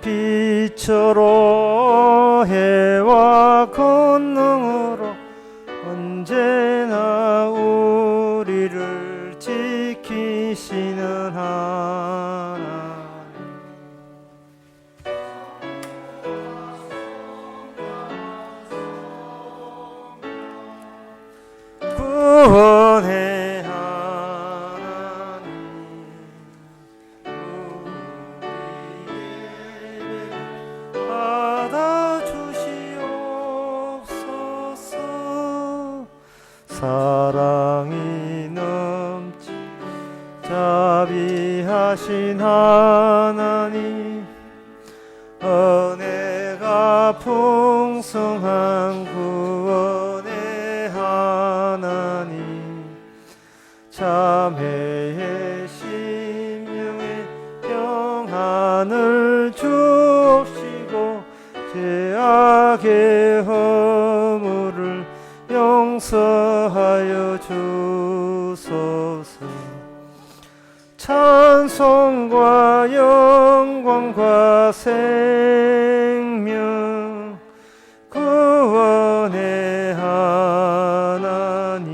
빛으로 해와 권능으로 언제나 우리를 지키시는 하나님. 구원의 하나님, 우리의 받아주시옵소서. 사랑이 넘치 자비하신 하나님, 은혜가 풍성한 구원의 하나님, 자매의 심령에 평안을 주옵시고 죄악의 허물을 용서하여 주소서. 찬송과 영광과 생명 구원의 하나님,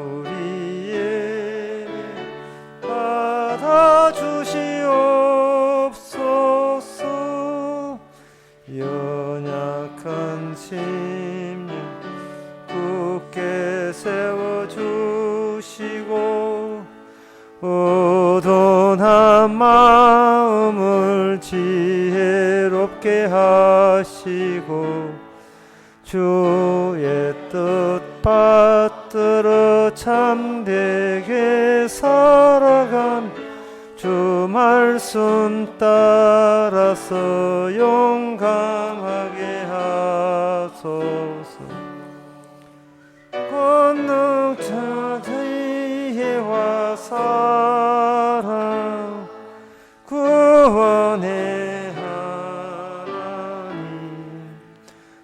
우리의 받아주시옵소서. 연약한 심령 굳게 세워주시고 우둔한 마음을 지혜롭게 하시고 주의 뜻 받들어 참되게 살아간 주 말씀 따라서 용감하게 하소서. 권능자 지혜와 사랑 구원의 하나님,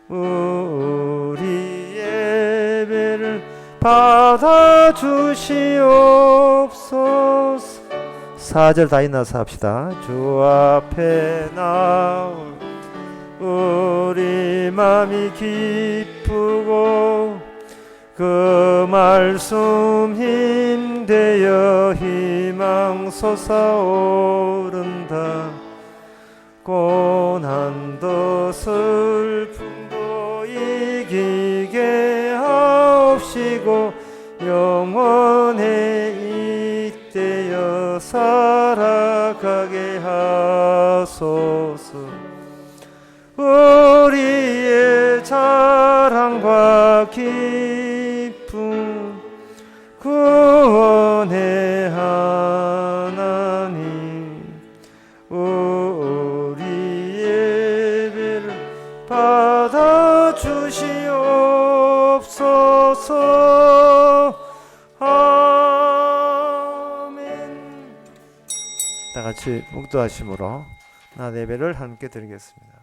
우리 예배를 받아주시옵소서. 4절 다 일어나서 합시다. 주 앞에 나올 우리 맘이 기쁘고 그 말씀 힘되어 희망 솟아오른다. 고난도 슬픔도 이기게 하옵시고 영원에 이때여 살아가게 하소서. 우리의 자랑과 기쁨 구원의 하나님, 우리 예배를 받아주시옵소서. 아멘. 다 같이 묵도하심으로 나 예배를 함께 드리겠습니다.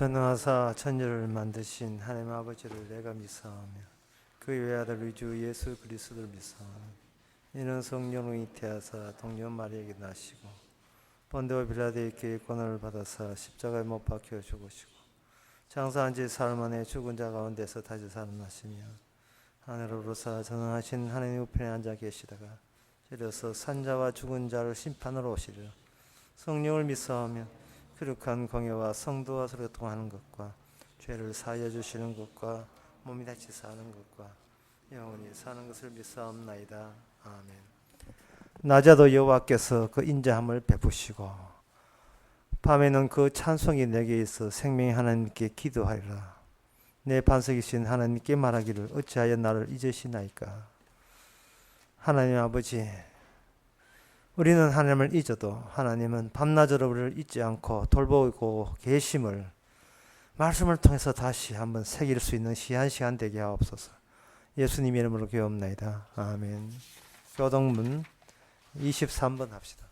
전능하사 천지를 만드신 하나님 아버지를 내가 믿사오며 그 외아들 우리 주 예수 그리스도를 믿사오며 이는 성령으로 잉태하사 동년 마리아에게 나시고 본디오 빌라도에게 권한을 받아사 십자가에 못 박혀 죽으시고 장사한 지 사흘 만에 죽은 자 가운데서 다시 살아나시며 하늘으로 오르사 전능하신 하나님 우편에 앉아 계시다가 이르러서 산자와 죽은 자를 심판으로 오시리라. 성령을 믿사오며 거룩한 공예와 성도와 서로 통하는 것과 죄를 사하여 주시는 것과 몸이 다시 사는 것과 영원히 사는 것을 믿사옵나이다. 아멘. 낮에도 여호와께서 그 인자함을 베푸시고 밤에는 그 찬송이 내게 있어 생명의 하나님께 기도하리라. 내 반석이신 하나님께 말하기를 어찌하여 나를 잊으시나이까. 하나님 아버지, 우리는 하나님을 잊어도 하나님은 밤낮으로 우리를 잊지 않고 돌보고 계심을 말씀을 통해서 다시 한번 새길 수 있는 귀한 시간 되게 하옵소서. 예수님 이름으로 기도합나이다. 아멘. 교동문 23번 합시다.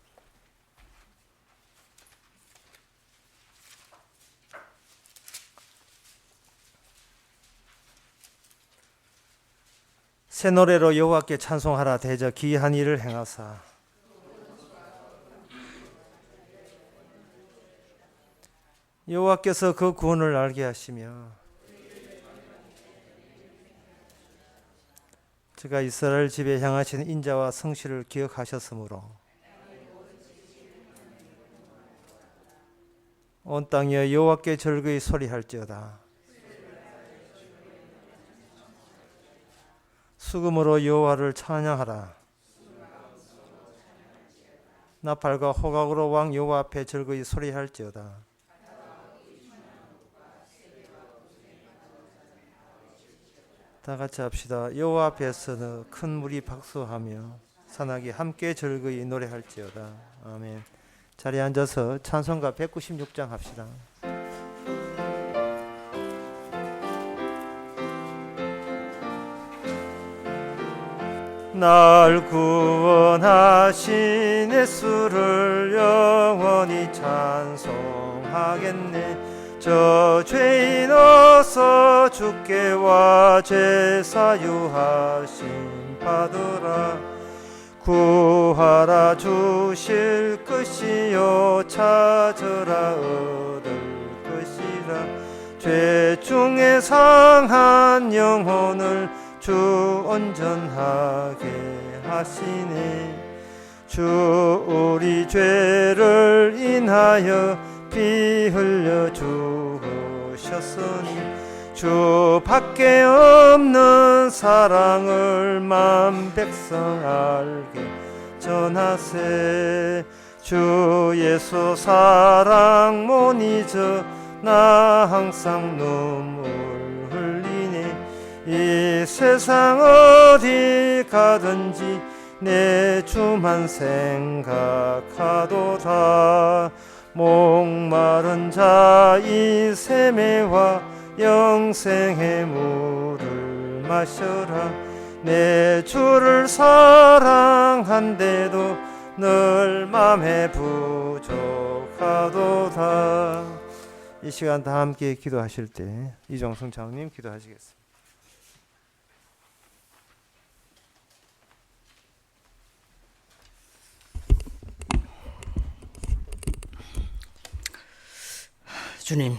새 노래로 여호와께 찬송하라. 대저 기이한 일을 행하사. 여호와께서 그 구원을 알게 하시며 제가 이스라엘 집에 향하신 인자와 성실을 기억하셨으므로 온 땅이여 여호와께 절거히 소리할지어다. 수금으로 여호와를 찬양하라. 나팔과 호각으로 왕 여호와 앞에 절거히 소리할지어다. 다 같이 합시다. 여호와 앞에서는 큰 무리 박수하며 산악이 함께 절거히 노래할지어다. 아멘. 자리에 앉아서 찬송가 196장 합시다. 날 구원하신 예수를 영원히 찬송하겠네. 저 죄인 어서 주께 와 죄 사유하심 받으라. 구하라 주실 것이요 찾으라 얻을 것이라. 죄 중에 상한 영혼을 주 온전하게 하시니 주 우리 죄를 인하여 피 흘려 죽으셨으니 주 밖에 없는 사랑을 만 백성 알게 전하세. 주 예수 사랑 못 잊어 나 항상 눈물 흘리네. 이 세상 어디 가든지 내 주만 생각하도다. 목마른 자 이 샘에와 영생의 물을 마셔라. 내 주를 사랑한데도 늘 맘에 부족하도다. 이 시간 다 함께 기도하실 때 이종성 장로님 기도하시겠습니다. 주님,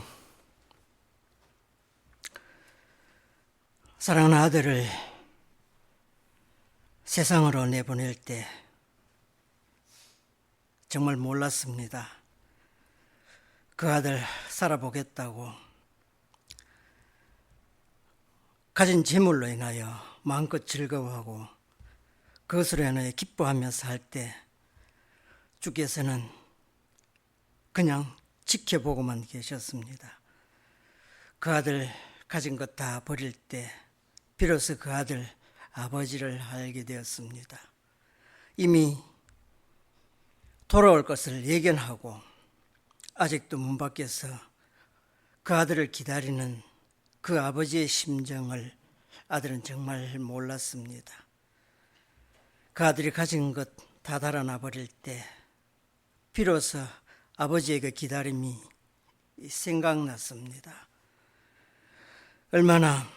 사랑하는 아들을 세상으로 내보낼 때 정말 몰랐습니다. 그 아들 살아보겠다고 가진 재물로 인하여 마음껏 즐거워하고 그것으로 인하여 기뻐하며 살 때 주께서는 그냥 지켜보고만 계셨습니다. 그 아들 가진 것 다 버릴 때 비로소 그 아들 아버지를 알게 되었습니다. 이미 돌아올 것을 예견하고 아직도 문 밖에서 그 아들을 기다리는 그 아버지의 심정을 아들은 정말 몰랐습니다. 그 아들이 가진 것 다 달아나 버릴 때 비로소 아버지의 그 기다림이 생각났습니다. 얼마나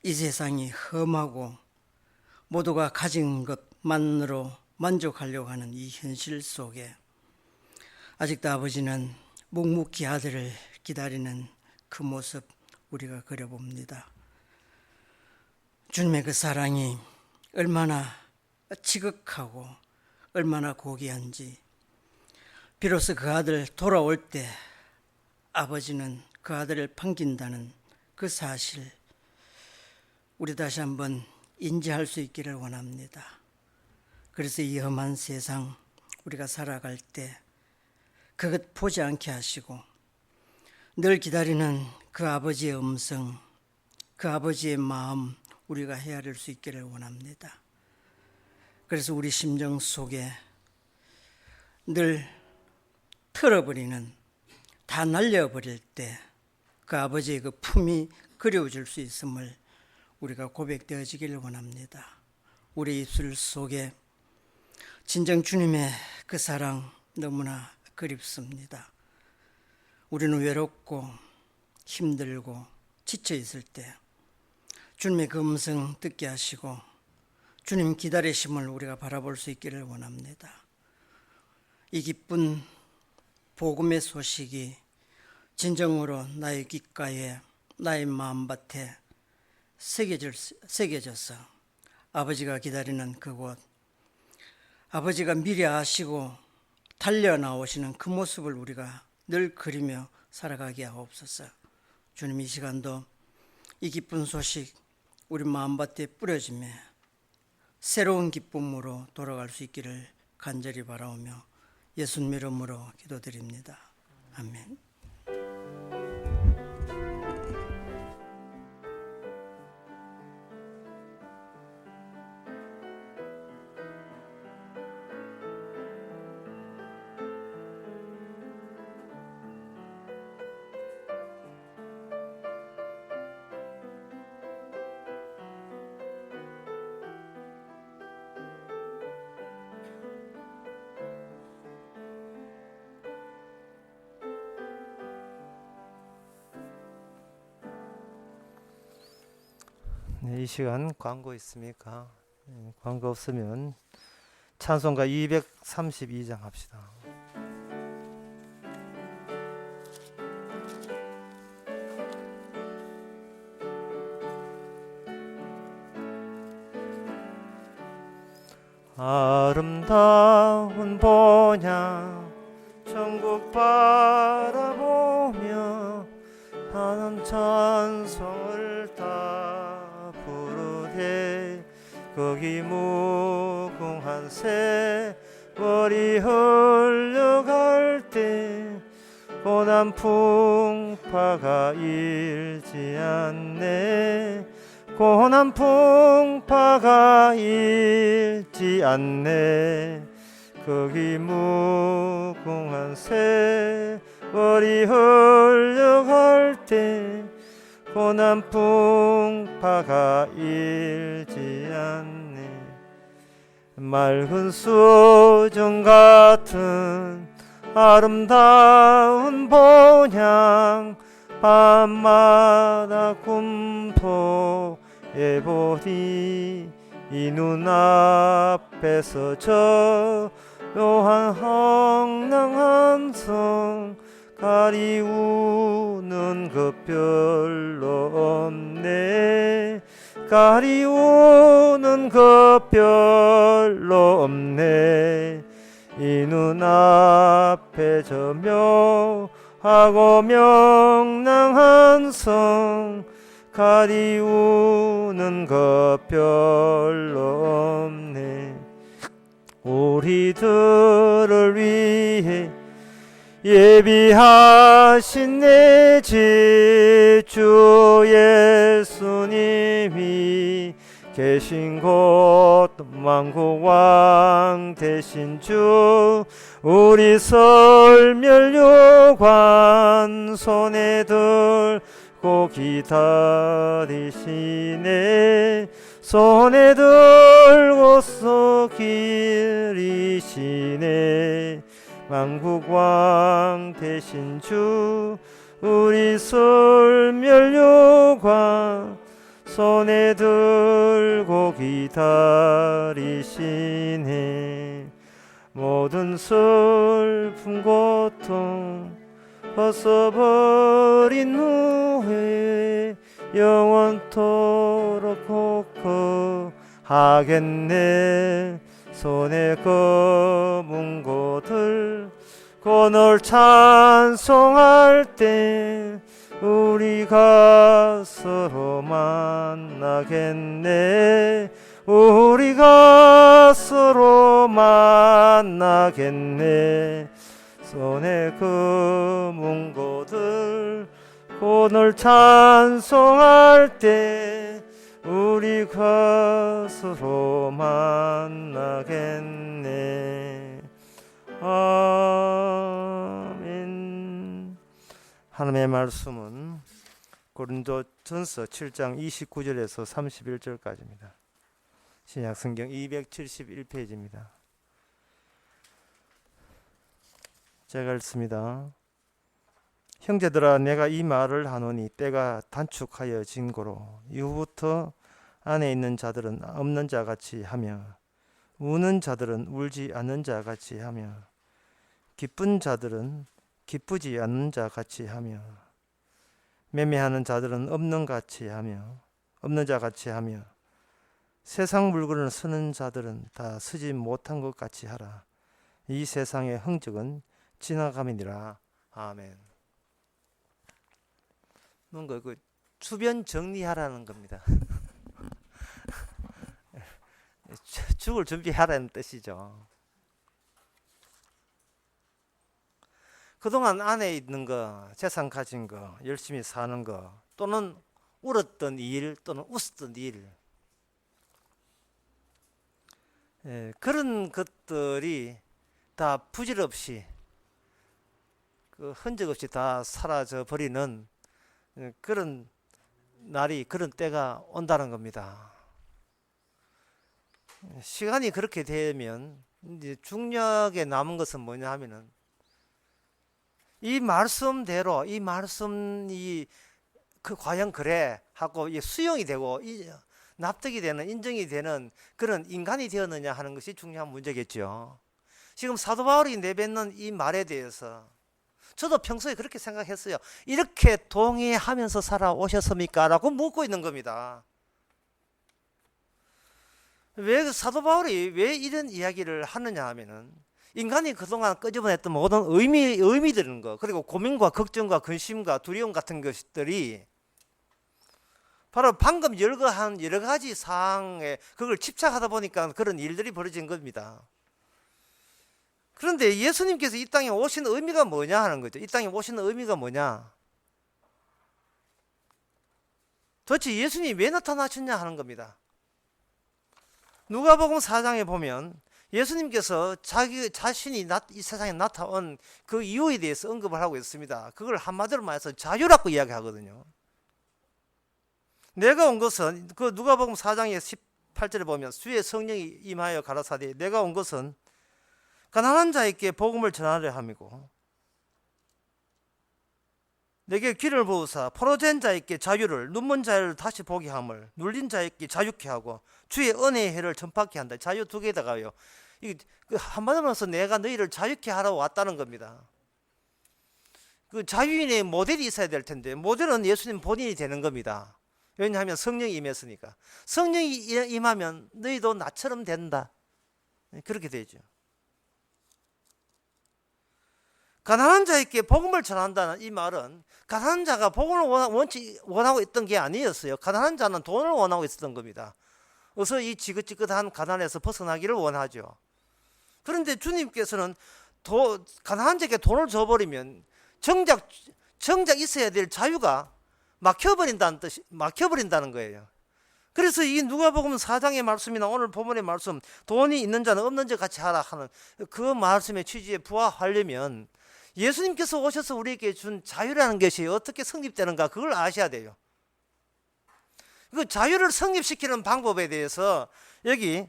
이 세상이 험하고 모두가 가진 것만으로 만족하려고 하는 이 현실 속에 아직도 아버지는 묵묵히 아들을 기다리는 그 모습 우리가 그려봅니다. 주님의 그 사랑이 얼마나 지극하고 얼마나 고귀한지 비로소 그 아들 돌아올 때 아버지는 그 아들을 반긴다는 그 사실 우리 다시 한번 인지할 수 있기를 원합니다. 그래서 이 험한 세상 우리가 살아갈 때 그것 보지 않게 하시고 늘 기다리는 그 아버지의 음성, 그 아버지의 마음 우리가 헤아릴 수 있기를 원합니다. 그래서 우리 심정 속에 늘 틀어버리는, 다 날려버릴 때 그 아버지의 그 품이 그리워질 수 있음을 우리가 고백되어지기를 원합니다. 우리 입술 속에 진정 주님의 그 사랑 너무나 그립습니다. 우리는 외롭고 힘들고 지쳐 있을 때 주님의 그 음성 듣게 하시고 주님 기다리심을 우리가 바라볼 수 있기를 원합니다. 이 기쁜 복음의 소식이 진정으로 나의 귓가에, 나의 마음밭에 새겨져서 아버지가 기다리는 그곳, 아버지가 미리 아시고 달려나오시는 그 모습을 우리가 늘 그리며 살아가게 하옵소서. 주님, 이 시간도 이 기쁜 소식 우리 마음밭에 뿌려지며 새로운 기쁨으로 돌아갈 수 있기를 간절히 바라오며 예수님 이름으로 기도드립니다. 아멘. 네, 이 시간 광고 있습니까? 네, 광고 없으면 찬송가 232장 합시다. 아름다운 본향 천국 바라보며 하는 찬송을 다 부르되 거기 무궁한 세월이 흘러갈 때 고난 풍파가 일지 않네 고난 풍파가 일지 않네 거기 무궁한 세월이 흘러갈 때 고난 풍파가 일지 않네 맑은 수정 같은 아름다운 본향 밤마다 꿈토에 보니 이 눈앞에서 조용한 황량한 성 가리우는 것 별로 없네 가리우는 것 별로 없네 이 눈앞에 저 묘하고 명랑한 성 가리우는 것 별로 없네 우리들을 위해 예비하신 내 집 주 예수님이 계신 곳 만국왕 되신 주 우리 설멸요관 손에 들고 기다리시네 손에 들고서 기리시네 만국왕 되신 주 우리 설멸요관 손에 들고 기다리시네 모든 슬픈 고통 벗어버린 후에 영원토록 고거하겠네 손에 검은 고들 널 찬송할 때 우리가 서로 만나겠네 우리가 서로 만나겠네 손에 금은 고들 오늘 찬송할 때 우리 것으로 만나겠네. 아멘. 하나님의 말씀은 고린도전서 7장 29절에서 31절까지입니다. 신약성경 271페이지입니다. 제가 읽습니다. 형제들아, 내가 이 말을 하노니 때가 단축하여진 고로 이후부터 안에 있는 자들은 없는 자같이 하며 우는 자들은 울지 않는 자같이 하며 기쁜 자들은 기쁘지 않는 자같이 하며 매매하는 자들은 없는 자같이 하며 세상 물건을 쓰는 자들은 다 쓰지 못한 것 같이 하라. 이 세상의 흥적은 지나감이니라. 아멘. 뭔가 그 주변 정리하라는 겁니다. 죽을 준비하라는 뜻이죠. 그동안 안에 있는 거, 재산 가진 거, 열심히 사는 거, 또는 울었던 일, 또는 웃었던 일, 그런 것들이 다 부질없이 그 흔적 없이 다 사라져 버리는 그런 날이, 그런 때가 온다는 겁니다. 시간이 그렇게 되면 이제 중력에 남은 것은 뭐냐 하면은 이 말씀대로, 이 말씀이 과연 그래 하고 수용이 되고 납득이 되는, 인정이 되는 그런 인간이 되었느냐 하는 것이 중요한 문제겠죠. 지금 사도 바울이 내뱉는 이 말에 대해서 저도 평소에 그렇게 생각했어요. 이렇게 동의하면서 살아오셨습니까? 라고 묻고 있는 겁니다. 왜 사도 바울이 왜 이런 이야기를 하느냐 하면은 인간이 그동안 끄집어냈던 모든 의미들인 거, 그리고 고민과 걱정과 근심과 두려움 같은 것들이 바로 방금 열거한 여러 가지 사항에 그걸 집착하다 보니까 그런 일들이 벌어진 겁니다. 그런데 예수님께서 이 땅에 오신 의미가 뭐냐 하는 거죠. 이 땅에 오신 의미가 뭐냐? 도대체 예수님이 왜 나타나셨냐 하는 겁니다. 누가복음 4장에 보면 예수님께서 자기 자신이 이 세상에 나타온 그 이유에 대해서 언급을 하고 있습니다. 그걸 한마디로 말해서 자유라고 이야기하거든요. 내가 온 것은, 그 누가복음 4장의 18절에 보면 주의 성령이 임하여 가라사대 내가 온 것은 가난한 자에게 복음을 전하려 함이고 내게 귀를 부으사 포로된 자에게 자유를, 눈먼 자를 다시 보게 함을, 눌린 자에게 자유케 하고 주의 은혜의 해를 전파케 한다. 자유 두 개다가요. 한마디로 해서 내가 너희를 자유케 하러 왔다는 겁니다. 그 자유인의 모델이 있어야 될 텐데 모델은 예수님 본인이 되는 겁니다. 왜냐하면 성령이 임했으니까. 성령이 임하면 너희도 나처럼 된다. 그렇게 되죠. 가난한 자에게 복음을 전한다는 이 말은 가난한 자가 복음을 원하고 있던 게 아니었어요. 가난한 자는 돈을 원하고 있었던 겁니다. 어서 이 지긋지긋한 가난에서 벗어나기를 원하죠. 그런데 주님께서는 가난한 자에게 돈을 줘버리면 정작 있어야 될 자유가 막혀버린다는 거예요. 그래서 이 누가복음 4장의 말씀이나 오늘 본문의 말씀, 돈이 있는 자는 없는 자 같이 하라 하는 그 말씀의 취지에 부합하려면 예수님께서 오셔서 우리에게 준 자유라는 것이 어떻게 성립되는가, 그걸 아셔야 돼요. 그 자유를 성립시키는 방법에 대해서 여기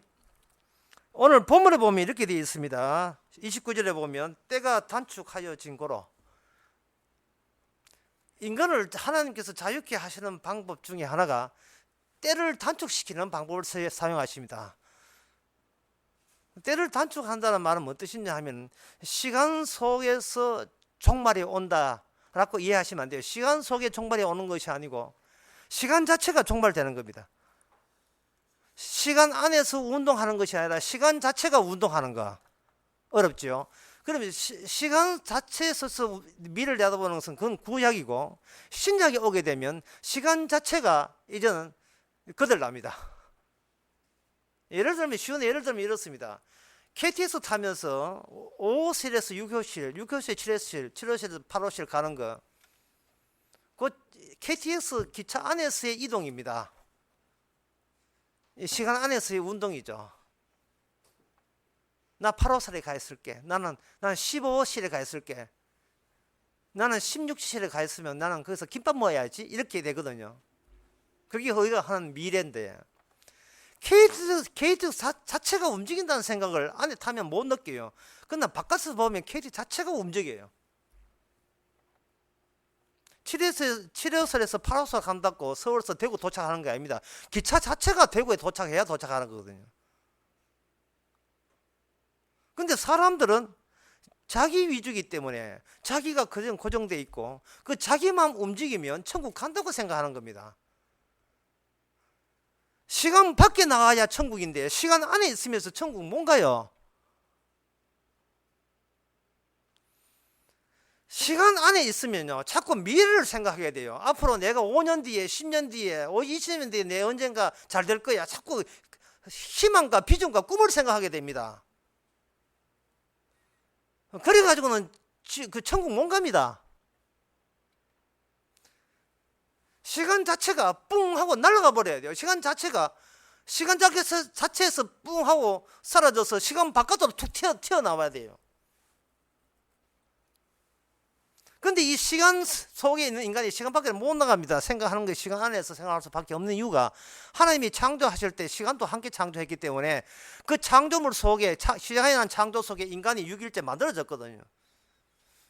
오늘 본문에 보면 이렇게 되어 있습니다. 29절에 보면 때가 단축하여진 고로, 인간을 하나님께서 자유케 하시는 방법 중에 하나가 때를 단축시키는 방법을 사용하십니다. 때를 단축한다는 말은 무슨 뜻이냐 하면 시간 속에서 종말이 온다라고 이해하시면 안 돼요. 시간 속에 종말이 오는 것이 아니고 시간 자체가 종말되는 겁니다. 시간 안에서 운동하는 것이 아니라 시간 자체가 운동하는 거. 어렵죠? 그러면 시간 자체에 있어서 미래를 내다보는 것은 그건 구약이고, 신약이 오게 되면 시간 자체가 이제는 거들납니다. 쉬운 예를 들면 이렇습니다. KTX 타면서 5호실에서 6호실, 6호실 7호실, 7호실에서 8호실 가는 거, 그 KTX 기차 안에서의 이동입니다. 시간 안에서의 운동이죠. 나 8호실에 가 있을게. 나는 15호실에 가 있을게. 나는 16호실에 가 있으면 나는 거기서 김밥 먹어야지. 이렇게 되거든요. 그게 우리가 하는 미래인데, KTX 자체가 움직인다는 생각을 안에 타면 못 느껴요. 그러나 바깥에서 보면 KTX 자체가 움직여요. 7호선에서 8호선 간다고 서울에서 대구 도착하는 게 아닙니다. 기차 자체가 대구에 도착해야 도착하는 거거든요. 근데 사람들은 자기 위주이기 때문에 자기가 고정되어 있고 그 자기만 움직이면 천국 간다고 생각하는 겁니다. 시간 밖에 나가야 천국인데 시간 안에 있으면서 천국 뭔가요? 시간 안에 있으면요 자꾸 미래를 생각하게 돼요. 앞으로 내가 5년 뒤에 10년 뒤에 20년 뒤에 내 언젠가 잘 될 거야. 자꾸 희망과 비전과 꿈을 생각하게 됩니다. 그래가지고는 그 천국 못 갑니다. 시간 자체가 뿡 하고 날아가 버려야 돼요. 시간 자체에서 뿡 하고 사라져서 시간 바깥으로 툭 튀어나와야 돼요. 근데 이 시간 속에 있는 인간이 시간 밖에 못 나갑니다. 생각하는 게 시간 안에서 생각할 수밖에 없는 이유가 하나님이 창조하실 때 시간도 함께 창조했기 때문에 그 창조물 속에 시간이라는 창조 속에 인간이 6일째 만들어졌거든요.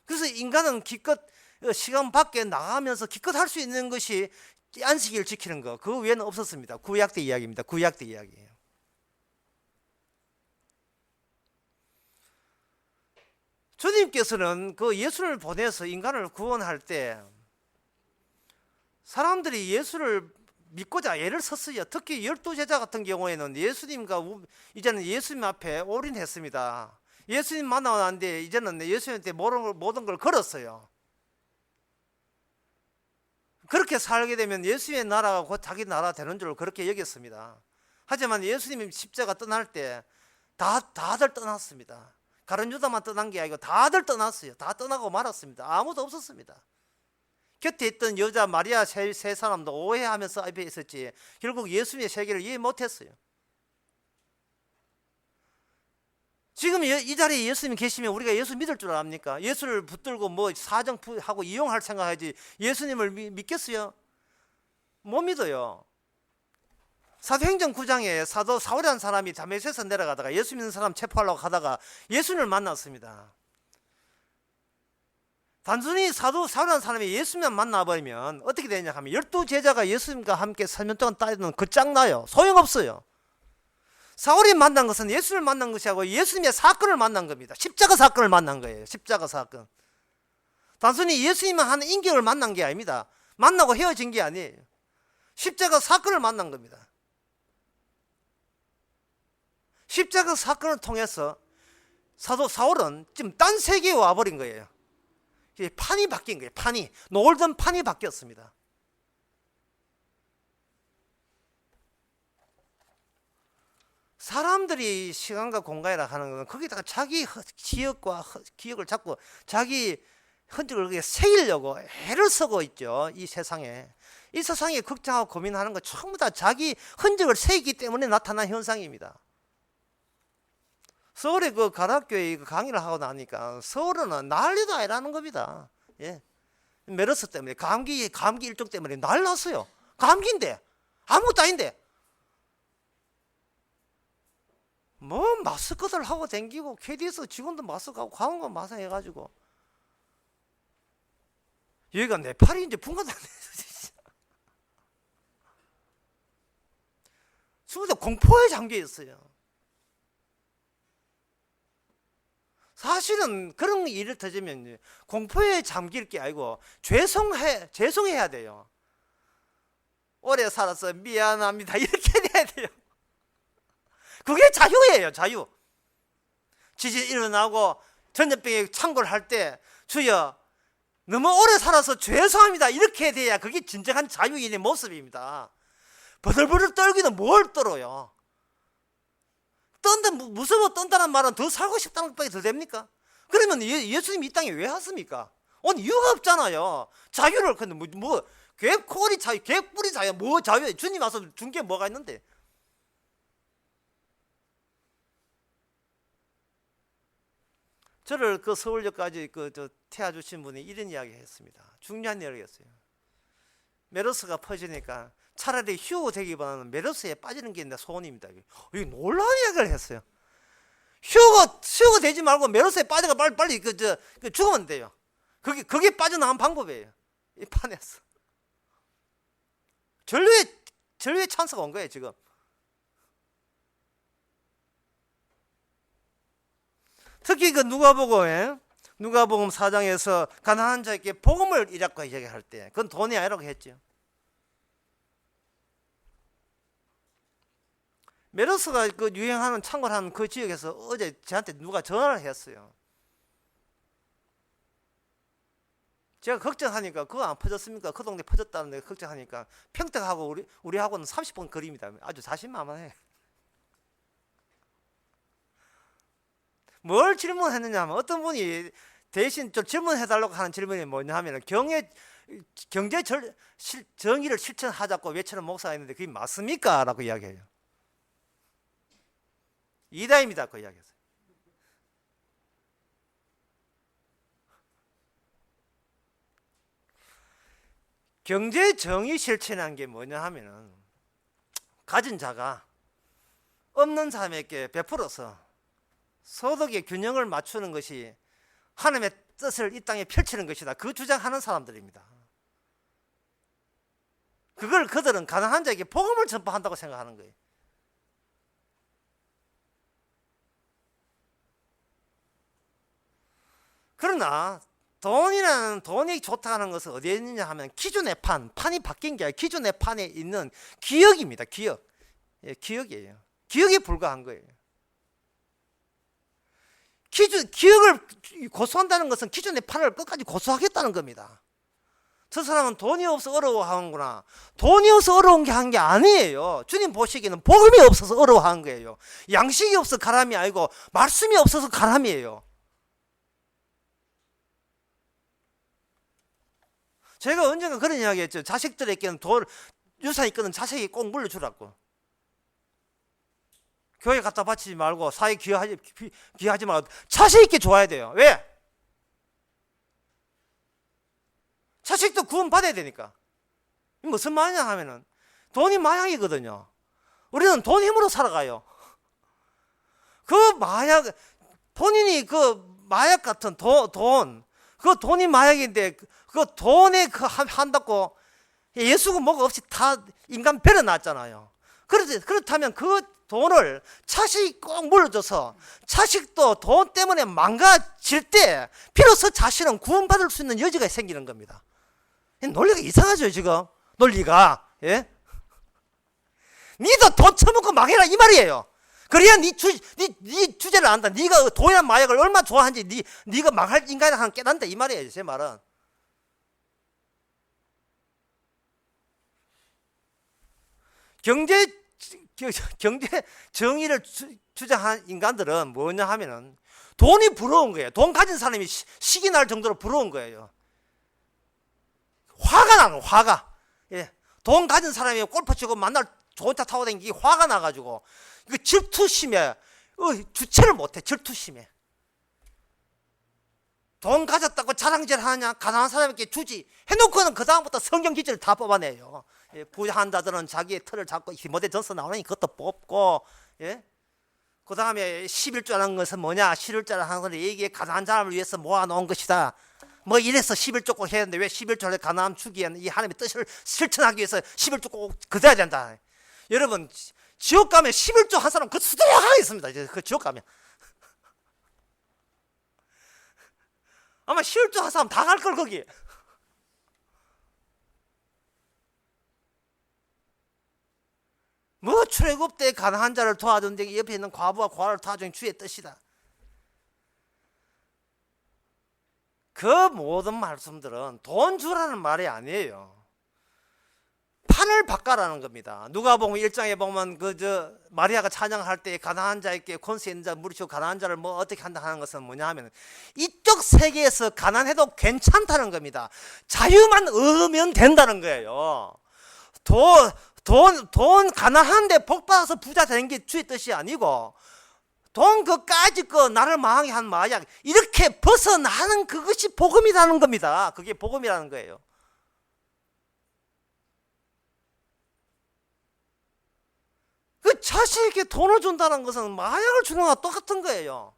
그래서 인간은 기껏 시간 밖에 나가면서 기껏 할 수 있는 것이 안식일을 지키는 거. 그 외에는 없었습니다. 구약 때 이야기입니다. 구약 때 이야기예요. 주님께서는 그 예수를 보내서 인간을 구원할 때 사람들이 예수를 믿고자 애를 썼어요. 특히 12제자 같은 경우에는 예수님과 이제는 예수님 앞에 올인했습니다. 예수님 만나고 났는데 이제는 예수님한테 모든 걸 걸었어요. 그렇게 살게 되면 예수님의 나라가 곧 자기 나라 되는 줄 그렇게 여겼습니다. 하지만 예수님이 십자가 떠날 때 다들 떠났습니다. 가룟 유다만 떠난 게 아니고 다들 떠났어요. 다 떠나고 말았습니다. 아무도 없었습니다. 곁에 있던 여자 마리아 세 사람도 오해하면서 앞에 있었지 결국 예수님의 세계를 이해 못했어요. 지금 이 자리에 예수님이 계시면 우리가 예수 믿을 줄 압니까? 예수를 붙들고 뭐 사정하고 이용할 생각하지 예수님을 믿겠어요? 못 믿어요. 사도행전 9장에 사도 사울이라는 사람이 다메섹에서 내려가다가 예수 믿는 사람 체포하려고 가다가 예수님을 만났습니다. 단순히 사도 사울이라는 사람이 예수님만 만나버리면 어떻게 되냐 하면 12제자가 예수님과 함께 3년 동안 따지는 끝장나요. 소용없어요. 사울이 만난 것은 예수를 만난 것이 아니고 예수님의 사건을 만난 겁니다. 십자가 사건을 만난 거예요. 십자가 사건. 단순히 예수님만 하는 인격을 만난 게 아닙니다. 만나고 헤어진 게 아니에요. 십자가 사건을 만난 겁니다. 십자가 사건을 통해서 사도 사울은 지금 딴 세계에 와버린 거예요. 판이 바뀐 거예요. 판이. 놀던 판이 바뀌었습니다. 사람들이 시간과 공간이라 하는 것은 거기다가 자기 기억을 자꾸 자기 흔적을 그게 새기려고 애를 쓰고 있죠. 이 세상에. 이 세상에 걱정하고 고민하는 거 전부 다 자기 흔적을 새기기 때문에 나타난 현상입니다. 서울에 그 가락교회 강의를 하고 나니까 서울은 난리도 아니라는 겁니다. 예. 메르스 때문에 감기 일종 때문에 난리 났어요. 감기인데 아무것도 아닌데 뭐 마스크들 하고 댕기고 KDS 직원도 마스크하고 광고 마사 해가지고 여기가 네팔이 이제 분간됐네. 수부터 공포에 잠겨 있어요. 사실은 그런 일을 터지면 공포에 잠길 게 아니고 죄송해야 돼요. 오래 살아서 미안합니다. 이렇게 돼야 돼요. 그게 자유예요. 자유. 지진 일어나고 전염병에 창궐 할 때 주여 너무 오래 살아서 죄송합니다. 이렇게 돼야 그게 진정한 자유인의 모습입니다. 버들버들 떨기는 뭘 떨어요. 무서워 떤다는 말은 더 살고 싶다는 것밖에 더 됩니까? 그러면 예수님 이 땅에 왜 왔습니까? 이유가 없잖아요. 자유를, 근데 개코리 자유, 개뿌리 자유, 뭐 자유, 주님 와서 준 게 뭐가 있는데? 저를 그 서울역까지 태워주신 분이 이런 이야기 했습니다. 중요한 이야기였어요. 메르스가 퍼지니까 차라리 휴고 되기보다는 메르스에 빠지는 게 내 소원입니다. 이게 놀라운 이야기를 했어요. 휴고 되지 말고 메르스에 빠져가 빨리 죽으면 돼요. 그게 빠져나간 방법이에요. 이 판에서. 전류의 찬스가 온 거예요, 지금. 특히 누가복음 4장에서 가난한 자에게 복음을 이라고 이야기할 때 그건 돈이 아니라고 했죠. 메르스가 유행하는 창궐하는 그 지역에서 어제 저한테 누가 전화를 했어요. 제가 걱정하니까 그거 안 퍼졌습니까? 그 동네 퍼졌다는데 걱정하니까 평택하고 우리하고는 30분 거리입니다. 아주 자신만만해. 뭘 질문했느냐 하면 어떤 분이 대신 좀 질문해달라고 하는 질문이 뭐냐 하면 경제 정의를 실천하자고 외치는 목사가 있는데 그게 맞습니까? 라고 이야기해요. 이다입니다. 그 이야기했어요. 경제 정의 실천한 게 뭐냐 하면은 가진 자가 없는 사람에게 베풀어서 소득의 균형을 맞추는 것이 하나님의 뜻을 이 땅에 펼치는 것이다. 그 주장하는 사람들입니다. 그들은 가난한 자에게 복음을 전파한다고 생각하는 거예요. 그러나 돈이 좋다는 것은 어디에 있느냐 하면 기존의 판이 바뀐 게 아니라 기존의 판에 있는 기억입니다. 기억. 예, 기억이에요. 기억에 불과한 거예요. 기억을 고수한다는 것은 기존의 판을 끝까지 고수하겠다는 겁니다. 저 사람은 돈이 없어 어려워하는구나. 돈이 없어 어려운 게 한 게 아니에요. 주님 보시기에는 복음이 없어서 어려워하는 거예요. 양식이 없어 가람이 아니고 말씀이 없어서 가람이에요. 제가 언젠가 그런 이야기 했죠. 자식들에게는 유산 있거든 자식이 꼭 물려주라고. 교회 갖다 바치지 말고 사회 기여하지 말고 자식 있게 줘야 돼요. 왜? 자식도 구원 받아야 되니까. 무슨 말이냐 하면은 돈이 마약이거든요. 우리는 돈 힘으로 살아가요. 본인이 마약 같은 그 돈이 마약인데 그 돈에 한다고 예수가 뭐가 없이 다 인간 배려놨잖아요. 그렇다면 그 돈을 자식이 꼭 물려줘서 자식도 돈 때문에 망가질 때 비로소 자신은 구원받을 수 있는 여지가 생기는 겁니다. 논리가 이상하죠, 지금. 논리가. 예? 니도 돈 처먹고 망해라 이 말이에요. 그래야 네 주제를 안다. 네가 돈이나 마약을 얼마나 좋아하는지 네가 망할 인간이라는 걸 깨닫는다 이 말이에요. 제 말은. 경제 정의를 주장한 인간들은 뭐냐 하면은 돈이 부러운 거예요. 돈 가진 사람이 식이 날 정도로 부러운 거예요. 화가 나는 화가. 예. 돈 가진 사람이 골프 치고 만날 좋은 차 타고 다니기 화가 나가지고 그 질투심에 주체를 못해. 질투심에 돈 가졌다고 자랑질 하냐? 가난한 사람에게 주지 해놓고는 그 다음부터 성경 기준을 다 뽑아내요. 예, 부자한다들은 자기의 틀을 잡고 디모데 전서 나오니 그것도 뽑고, 예? 그 다음에 11조라는 것은 뭐냐? 11조라는 것은 이게 가난한 사람을 위해서 모아놓은 것이다. 뭐 이래서 11조 꼭 해야 되는데 왜 11조를 가난함 주기에는 이 하나님의 뜻을 실천하기 위해서 11조 꼭 그대야 된다. 여러분 지옥 가면 11조 한 사람 그 수두룩하게 있습니다. 그 지옥 가면 아마 11조 한 사람 다 갈 걸 거기. 뭐 출애굽 때 가난한 자를 도와준데 옆에 있는 과부와 고아를 도와주는 주의 뜻이다. 그 모든 말씀들은 돈 주라는 말이 아니에요. 판을 바꿔라는 겁니다. 누가복음 1장에 보면 마리아가 찬양할 때 가난한 자에게 권세 있는 자 무리치고 가난한 자를 뭐 어떻게 한다 하는 것은 뭐냐 하면 이쪽 세계에서 가난해도 괜찮다는 겁니다. 자유만 얻으면 된다는 거예요. 돈 가난한데 복 받아서 부자 되는 게 주의 뜻이 아니고 돈 그까짓 거 나를 망하게 한 마약 이렇게 벗어나는 그것이 복음이라는 겁니다. 그게 복음이라는 거예요. 그 자식에게 돈을 준다는 것은 마약을 주는 거와 똑같은 거예요.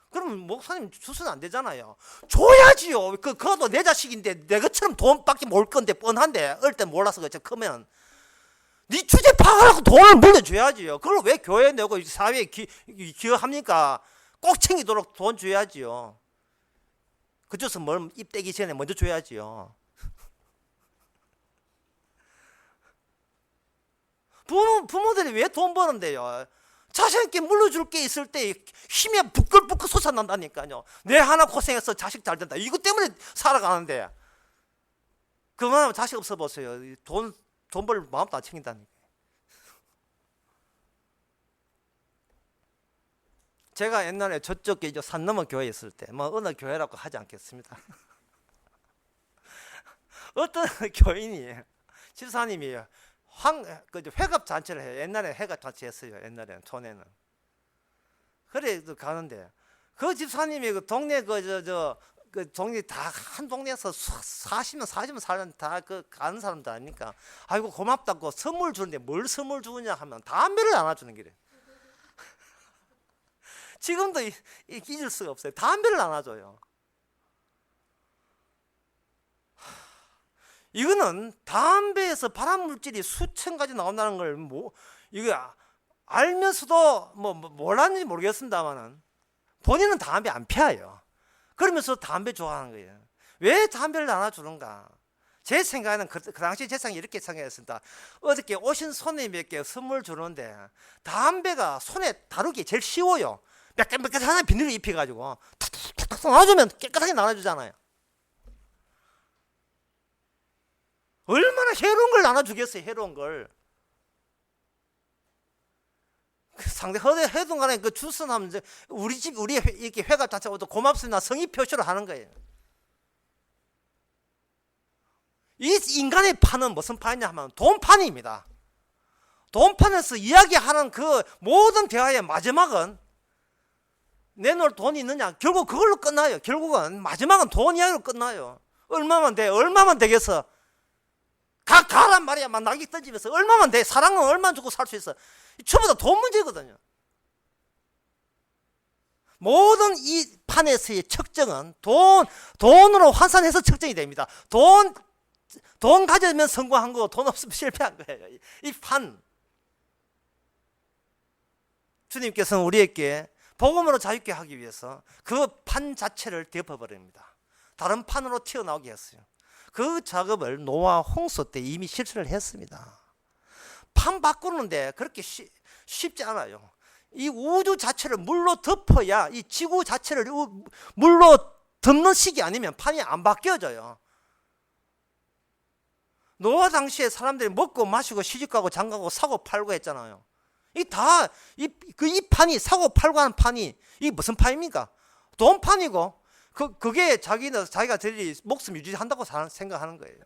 그러면 목사님 주서는 안 되잖아요. 줘야지요. 그것도 내 자식인데 내 것처럼 돈밖에 모를 건데 뻔한데 어릴 때 몰라서 그렇죠. 크면 네 주제 파악하고 돈을 물려줘야지요. 그걸 왜 교회에 내고 사회에 기여합니까? 꼭 챙기도록 돈 줘야지요. 그쪽에서 뭘 입대기 전에 먼저 줘야지요. 부모들이 왜 돈 버는데요? 자식에게 물려줄 게 있을 때 힘이 부끌부끌 솟아난다니까요. 내 하나 고생해서 자식 잘 된다. 이것 때문에 살아가는데 그만하면 자식 없어 보세요. 돈 벌 마음도 안 챙긴다니까. 제가 옛날에 저쪽에 산 넘어 교회에 있을 때 뭐 어느 교회라고 하지 않겠습니다. 어떤 교인이 집사님이에요. 회갑 잔치를 해요. 옛날에 회갑 잔치 했어요. 옛날에는 촌에는. 그래 가는데 그 집사님이 그 동네 그 동네 다 한 동네에서 40년 살면 다 가는 사람들 아니까 아이고 고맙다고 선물 주는데 뭘 선물 주느냐 하면 담배를 나눠주는 길에. 지금도 잊을 수가 없어요. 담배를 나눠줘요. 이거는 담배에서 발암물질이 수천 가지 나온다는 걸 이거 알면서도 몰랐는지 모르겠습니다만은 본인은 담배 안 피워요. 그러면서 담배 좋아하는 거예요. 왜 담배를 나눠주는가? 제 생각에는 그 당시 제 생각이 이렇게 생각했습니다. 어저께 오신 손님에게 선물 주는데 담배가 손에 다루기 제일 쉬워요. 깨끗한 비닐을 입혀가지고 탁탁탁 나눠주면 깨끗하게 나눠주잖아요. 얼마나 해로운 걸 나눠주겠어요. 해로운 걸. 상대 해동 간에 그 주선하면 이제 우리 이렇게 회갑 자체가 고맙습니다. 성의 표시로 하는 거예요. 이 인간의 판은 무슨 판이냐 하면 돈판입니다. 돈판에서 이야기하는 그 모든 대화의 마지막은 내놓을 돈이 있느냐. 결국 그걸로 끝나요. 결국은 마지막은 돈 이야기로 끝나요. 얼마만 되겠어. 가란 말이야. 막 낙이 던지면서 얼마만 돼. 사랑은 얼마 주고 살 수 있어. 전부 다 돈 문제거든요. 모든 이 판에서의 측정은 돈으로 환산해서 측정이 됩니다. 돈 가지면 성공한 거고 돈 없으면 실패한 거예요. 이 판. 주님께서는 우리에게 복음으로 자유케 하기 위해서 그 판 자체를 덮어버립니다. 다른 판으로 튀어나오게 했어요. 그 작업을 노아 홍수 때 이미 실천을 했습니다. 판 바꾸는데 그렇게 쉽지 않아요. 이 우주 자체를 물로 덮어야 이 지구 자체를 물로 덮는 식이 아니면 판이 안 바뀌어져요. 노아 당시에 사람들이 먹고 마시고 시집가고 장가고 사고 팔고 했잖아요. 이 판이 사고 팔고 하는 판이 이게 무슨 판입니까? 돈판이고 그게 자기가 목숨 유지한다고 생각하는 거예요.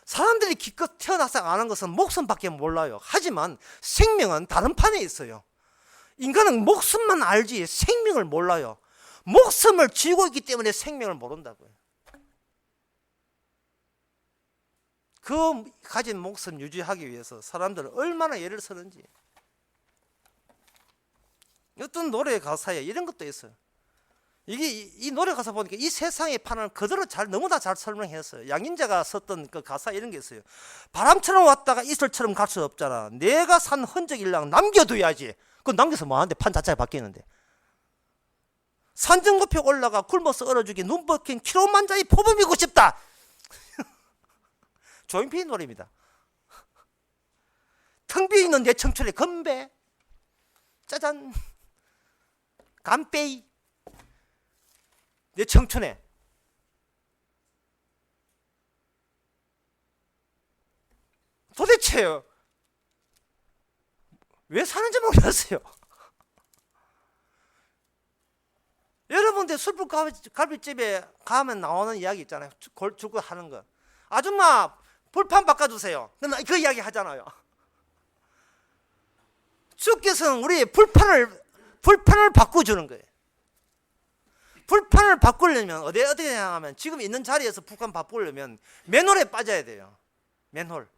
사람들이 기껏 태어나서 아는 것은 목숨밖에 몰라요. 하지만 생명은 다른 판에 있어요. 인간은 목숨만 알지 생명을 몰라요. 목숨을 쥐고 있기 때문에 생명을 모른다고요. 그 가진 목숨 유지하기 위해서 사람들은 얼마나 애를 쓰는지. 어떤 노래 가사에 이런 것도 있어요. 이 노래 가사 보니까 이 세상의 판을 그대로 너무나 잘 설명했어요. 양인자가 썼던 그 가사 이런 게 있어요. 바람처럼 왔다가 이슬처럼 갈 수 없잖아. 내가 산 흔적일랑 남겨둬야지. 그거 남겨서 뭐하는데 판 자체가 바뀌는데. 산정 높이 올라가 굶어서 얼어 죽이 눈 벗긴 키로만자의 포범이고 싶다. 조용필 노래입니다. 텅 비어있는 내 청춘의 건배. 짜잔. 감빼이. 내 청춘에 도대체 왜 사는지 모르겠어요. 여러분들 숯불갈비집에 가면 나오는 이야기 있잖아요. 죽고 하는 거. 아줌마 불판 바꿔주세요. 그 이야기 하잖아요. 주께서는 우리 불판을 바꿔주는 거예요. 불판을 바꾸려면 어떻게 하면 지금 있는 자리에서 불판 바꾸려면 맨홀에 빠져야 돼요. 맨홀.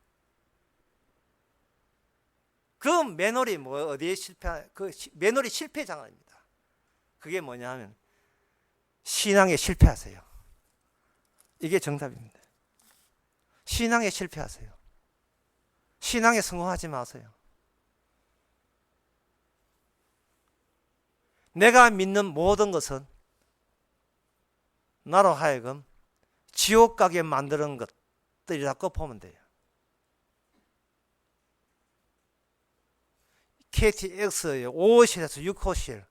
그 맨홀이 어디에 맨홀이 실패 장애입니다. 그게 뭐냐 하면 신앙에 실패하세요. 이게 정답입니다. 신앙에 실패하세요. 신앙에 성공하지 마세요. 내가 믿는 모든 것은 나로 하여금 지옥 가게 만드는 것들이라고 보면 돼요. KTX 5호실에서 6호실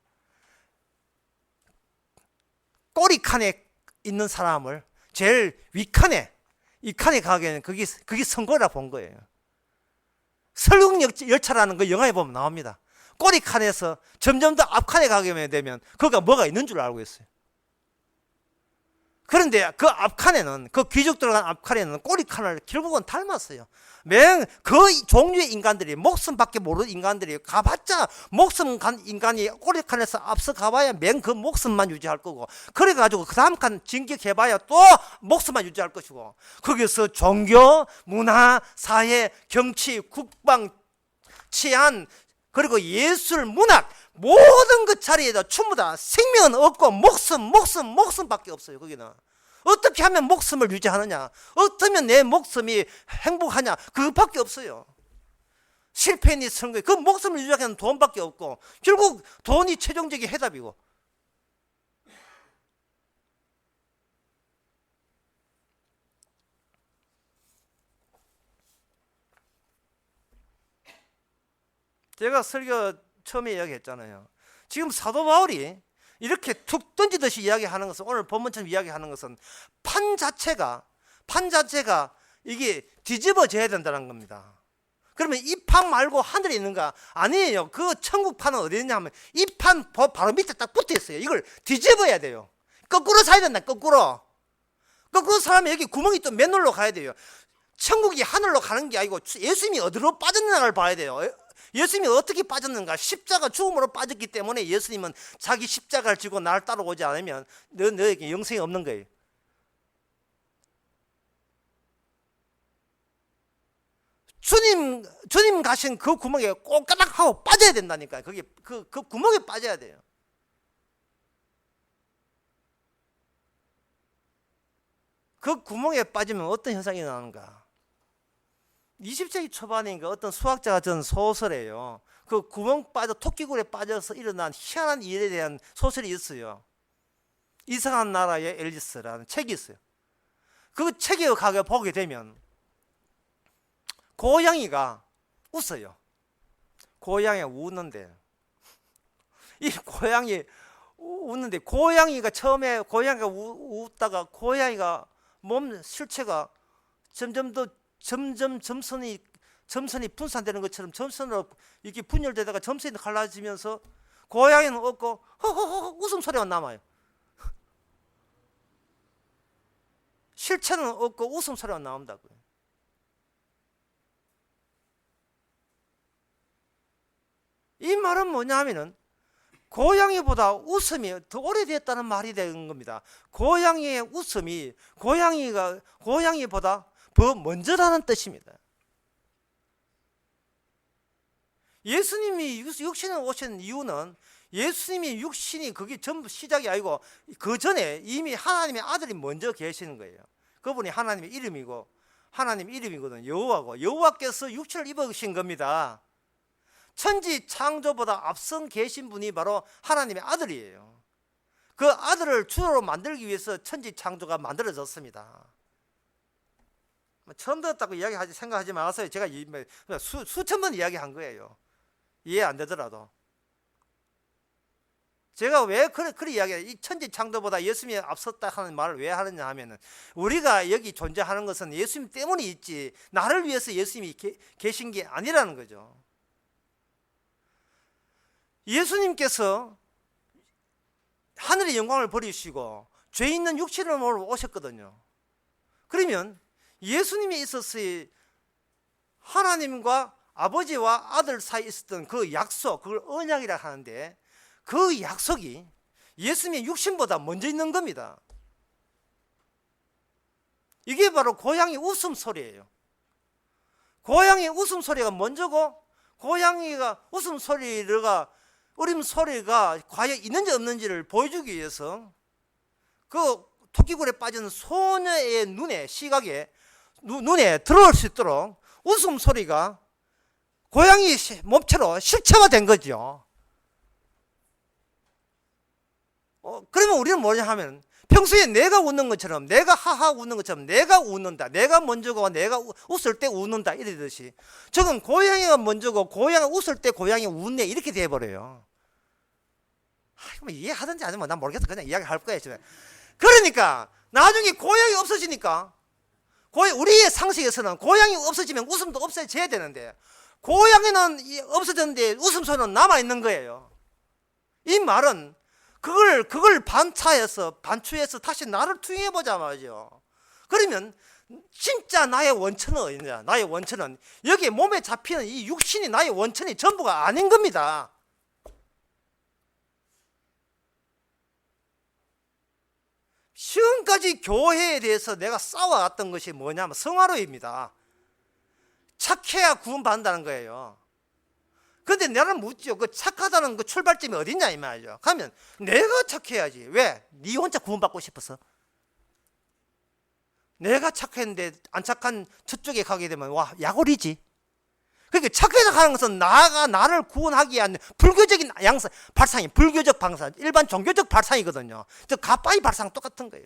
꼬리칸에 있는 사람을 제일 윗칸에 이 칸에 가기에는 그게 선거라 본 거예요. 설국열차라는 거 영화에 보면 나옵니다. 꼬리칸에서 점점 더 앞칸에 가게 되면 거기가 뭐가 있는 줄 알고 있어요. 그런데 그 앞칸에는, 그 귀족 들어간 앞칸에는 꼬리칸을 결국은 닮았어요. 그 종류의 인간들이, 목숨밖에 모르는 인간들이 가봤자 목숨 간 인간이 꼬리칸에서 앞서 가봐야 그 목숨만 유지할 거고, 그래가지고 그 다음 칸 진격해봐야 또 목숨만 유지할 것이고, 거기서 종교, 문화, 사회, 정치, 국방, 치안, 그리고 예술, 문학, 모든 그 자리에다 전부 다 생명은 없고 목숨밖에 없어요. 거기는 어떻게 하면 목숨을 유지하느냐, 어떻게 하면 내 목숨이 행복하냐, 그것밖에 없어요. 실패니 선거, 그 목숨을 유지하기 위해서는 돈밖에 없고, 결국 돈이 최종적인 해답이고. 제가 설교 처음에 이야기했잖아요. 지금 사도 바울이 이렇게 툭 던지듯이 이야기하는 것은, 오늘 본문처럼 이야기하는 것은 판 자체가 이게 뒤집어져야 된다는 겁니다. 그러면 이 판 말고 하늘에 있는가? 아니에요. 그 천국 판은 어디 있냐면 이 판 바로 밑에 딱 붙어 있어요. 이걸 뒤집어야 돼요. 거꾸로 사야 된다. 거꾸로 사면 여기 구멍이 또 맨홀로 가야 돼요. 천국이 하늘로 가는 게 아니고 예수님이 어디로 빠졌는가를 봐야 돼요. 예수님이 어떻게 빠졌는가? 십자가 죽음으로 빠졌기 때문에 예수님은 자기 십자가를 지고 나를 따라오지 않으면 너에게 영생이 없는 거예요. 주님 가신 그 구멍에 꼬까닥 하고 빠져야 된다니까요. 거기 그 구멍에 빠져야 돼요. 그 구멍에 빠지면 어떤 현상이 나는가? 20세기 초반인가 어떤 수학자가 쓴 소설이에요. 그 구멍 빠져 토끼굴에 빠져서 일어난 희한한 일에 대한 소설이 있어요. 이상한 나라의 앨리스라는 책이 있어요. 그 책에 가게 보게 되면 고양이가 웃어요. 고양이가 웃는데, 이 고양이 웃는데, 고양이가 처음에 고양이가 웃다가 고양이가 몸 실체가 점점 점선이 분산되는 것처럼 점선으로 이렇게 분열되다가 점선이 갈라지면서 고양이는 없고 허허허 웃음소리가 남아요. 실체는 없고 웃음소리가 나온다고요. 이 말은 뭐냐 하면은 고양이보다 웃음이 더 오래됐다는 말이 되는 겁니다. 고양이의 웃음이 고양이보다 더 먼저라는 뜻입니다. 예수님이 육신에 오신 이유는, 예수님이 육신이 그게 전부 시작이 아니고 그 전에 이미 하나님의 아들이 먼저 계시는 거예요. 그분이 하나님의 이름이고, 하나님 이름이거든요. 여호와고, 여호와께서 육신을 입으신 겁니다. 천지 창조보다 앞선 계신 분이 바로 하나님의 아들이에요. 그 아들을 주로 만들기 위해서 천지 창조가 만들어졌습니다. 처음 들었다고 생각하지 마세요. 제가 수천 번 이야기한 거예요. 이해 안 되더라도. 제가 왜 그런 이야기해요? 이 천지 창조보다 예수님이 앞섰다 하는 말을 왜 하느냐 하면은, 우리가 여기 존재하는 것은 예수님 때문에 있지 나를 위해서 예수님이 계신 게 아니라는 거죠. 예수님께서 하늘의 영광을 버리시고 죄 있는 육신을 몰고 오셨거든요. 그러면 예수님이 있었을 하나님과 아버지와 아들 사이에 있었던 그 약속, 그걸 언약이라 하는데, 그 약속이 예수님의 육신보다 먼저 있는 겁니다. 이게 바로 고양이 웃음소리예요. 고양이 웃음소리가 먼저고, 고양이가 웃음소리가 울음소리가 과연 있는지 없는지를 보여주기 위해서 그 토끼굴에 빠진 소녀의 눈에, 시각에, 눈에 들어올 수 있도록 웃음소리가 고양이 몸체로 실체화된 거죠. 그러면 우리는 뭐냐 하면, 평소에 내가 웃는 것처럼, 내가 하하 웃는 것처럼 내가 웃는다, 내가 먼저고 내가 웃을 때 웃는다 이러듯이, 저건 고양이가 먼저고 고양이가 웃을 때 고양이가 웃네 이렇게 돼버려요. 뭐 이해하든지 안 하면 난 모르겠어, 그냥 이야기할 거야 지금. 그러니까 나중에 고양이 없어지니까, 우리의 상식에서는 고양이 없어지면 웃음도 없어져야 되는데, 고양이는 없어졌는데 웃음소리는 남아있는 거예요. 이 말은 그걸 반추해서 다시 나를 투영해보자 말이죠. 그러면 진짜 나의 원천은 어디냐? 나의 원천은 여기 몸에 잡히는 이 육신이 나의 원천이 전부가 아닌 겁니다. 지금까지 교회에 대해서 내가 싸워왔던 것이 뭐냐면 성화로입니다. 착해야 구원받는다는 거예요. 근데 나는 묻죠. 그 착하다는 그 출발점이 어딨냐 이 말이죠. 가면 내가 착해야지. 왜? 네 혼자 구원받고 싶어서. 내가 착했는데 안 착한 저쪽에 가게 되면 와 약오리지. 그러니까 착해서 가는 것은 나를 구원하기 위한 불교적인 발상이, 불교적 발상, 일반 종교적 발상이거든요. 저 가빠이 발상 똑같은 거예요.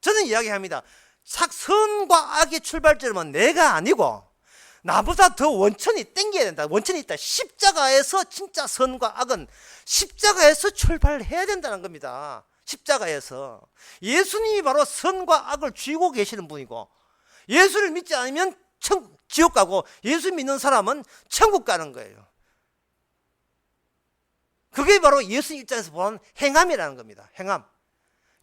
저는 이야기합니다. 선과 악의 출발점은 내가 아니고 나보다 더 원천이 땡겨야 된다. 원천이 있다. 십자가에서 진짜 선과 악은 십자가에서 출발해야 된다는 겁니다. 십자가에서. 예수님이 바로 선과 악을 쥐고 계시는 분이고, 예수를 믿지 않으면 지옥 가고, 예수 믿는 사람은 천국 가는 거예요. 그게 바로 예수 입장에서 보는 행함이라는 겁니다. 행함.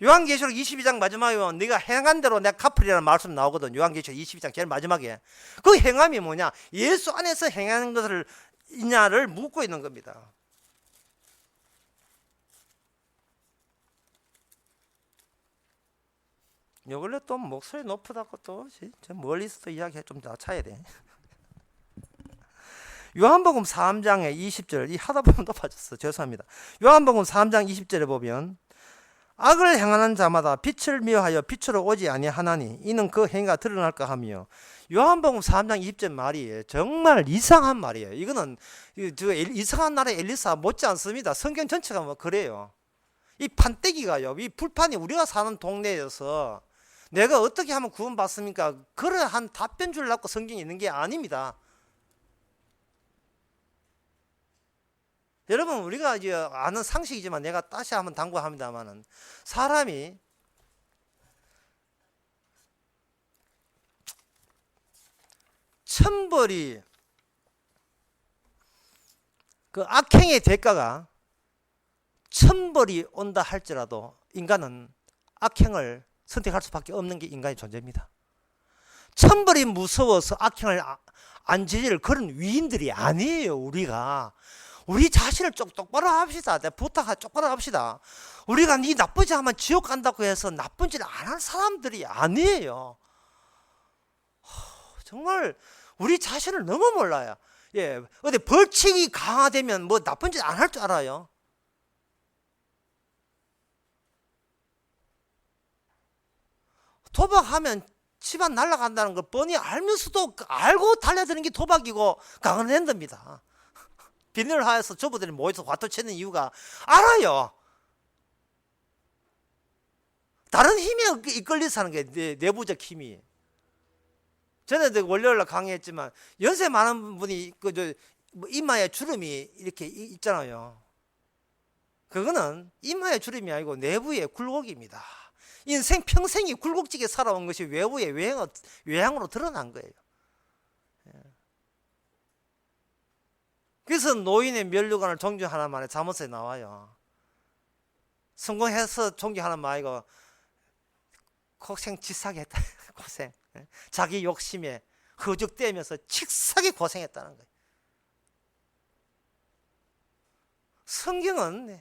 요한계시록 22장 마지막에 보면 네가 행한 대로 내가 갚으리라는 말씀 나오거든. 요한계시록 22장 제일 마지막에. 그 행함이 뭐냐? 예수 안에서 행하는 것을 있냐를 묻고 있는 겁니다. 요 근래 또 목소리 높다고 또 멀리서 이야기 좀 낮춰야 돼. 요한복음 3장의 20절, 이 하다 보면 높아졌어. 죄송합니다. 요한복음 3장 20절에 보면, 악을 행하는 자마다 빛을 미워하여 빛으로 오지 아니하나니 이는 그 행위가 드러날까 하며. 요한복음 3장 20절 말이 정말 이상한 말이에요. 이거는 이상한 나라의 엘리사 못지 않습니다. 성경 전체가 뭐 그래요. 이 판때기가요, 이 불판이 우리가 사는 동네에서 내가 어떻게 하면 구원받습니까? 그러한 답변 주려고 성경이 있는 게 아닙니다. 여러분, 우리가 이제 아는 상식이지만 내가 다시 한번 당부합니다만은, 사람이 천벌이, 그 악행의 대가가 천벌이 온다 할지라도 인간은 악행을 선택할 수밖에 없는 게 인간의 존재입니다. 천벌이 무서워서 악행을 안 저질 그런 위인들이 아니에요. 우리 자신을 똑바로 합시다. 내가 부탁하 똑바로 합시다. 우리가 네 나쁜 짓 하면 지옥 간다고 해서 나쁜 짓을 안 할 사람들이 아니에요. 정말 우리 자신을 너무 몰라요. 예, 어디 벌칙이 강화되면 뭐 나쁜 짓 안 할 줄 알아요. 도박하면 집안 날아간다는 걸 뻔히 알면서도 알고 달려드는 게 도박이고 강헌랜드입니다. 비닐하에서 주부들이 모여서 화투 치는 이유가 알아요. 다른 힘에 이끌려서 하는 게 내부적 힘이. 전에도 월요일날 강의했지만 연세 많은 분이 이마에 주름이 이렇게 있잖아요. 그거는 이마의 주름이 아니고 내부의 굴곡입니다. 인생 평생이 굴곡지게 살아온 것이 외부의 외향으로 드러난 거예요. 그래서 노인의 면류관을 존경하는 말에 잠언에 나와요. 성공해서 존경하는 말 아니고 고생 치사하게 했다. 고생. 자기 욕심에 허죽대면서 칙사게 고생했다는 거예요. 성경은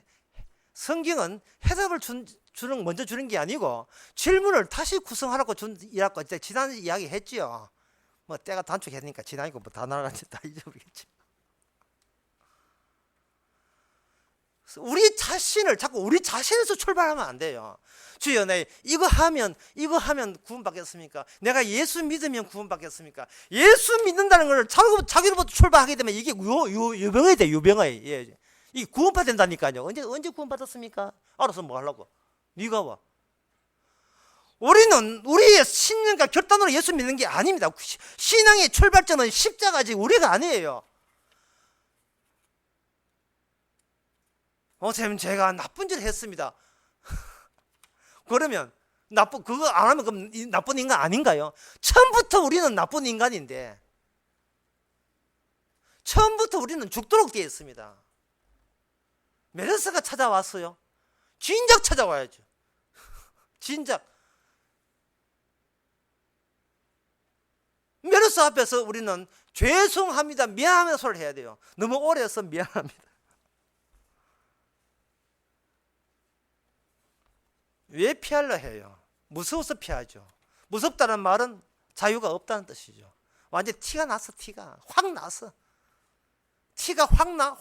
해답을 먼저 주는 게 아니고 질문을 다시 구성하라고 이라고 지난 이야기 했지요. 뭐 때가 단축했으니까 지나니까 뭐 다 나가지 다 잊어버리겠지. 자꾸 우리 자신에서 출발하면 안 돼요. 주여, 내 이거 하면 구원받겠습니까? 내가 예수 믿으면 구원받겠습니까? 예수 믿는다는 걸 자기로부터 출발하게 되면 이게 유병이 돼, 유병이. 예. 이 구원받는다니까요. 언제 구원받았습니까? 알아서 뭐 하려고? 네가 와. 우리의 신념과 결단으로 예수 믿는 게 아닙니다. 신앙의 출발점은 십자가지 우리가 아니에요. 선생님, 제가 나쁜 짓을 했습니다. 그러면 그거 안 하면 그럼 나쁜 인간 아닌가요? 처음부터 우리는 나쁜 인간인데, 처음부터 우리는 죽도록 되어 있습니다. 메르스가 찾아왔어요. 진작 찾아와야죠. 진작. 메르스 앞에서 우리는 죄송합니다, 미안합니다 소리를 해야 돼요. 너무 오래 해서 미안합니다. 왜 피하려 해요? 무서워서 피하죠. 무섭다는 말은 자유가 없다는 뜻이죠. 완전 티가 났어. 티가 확 났어. 티가 확 나.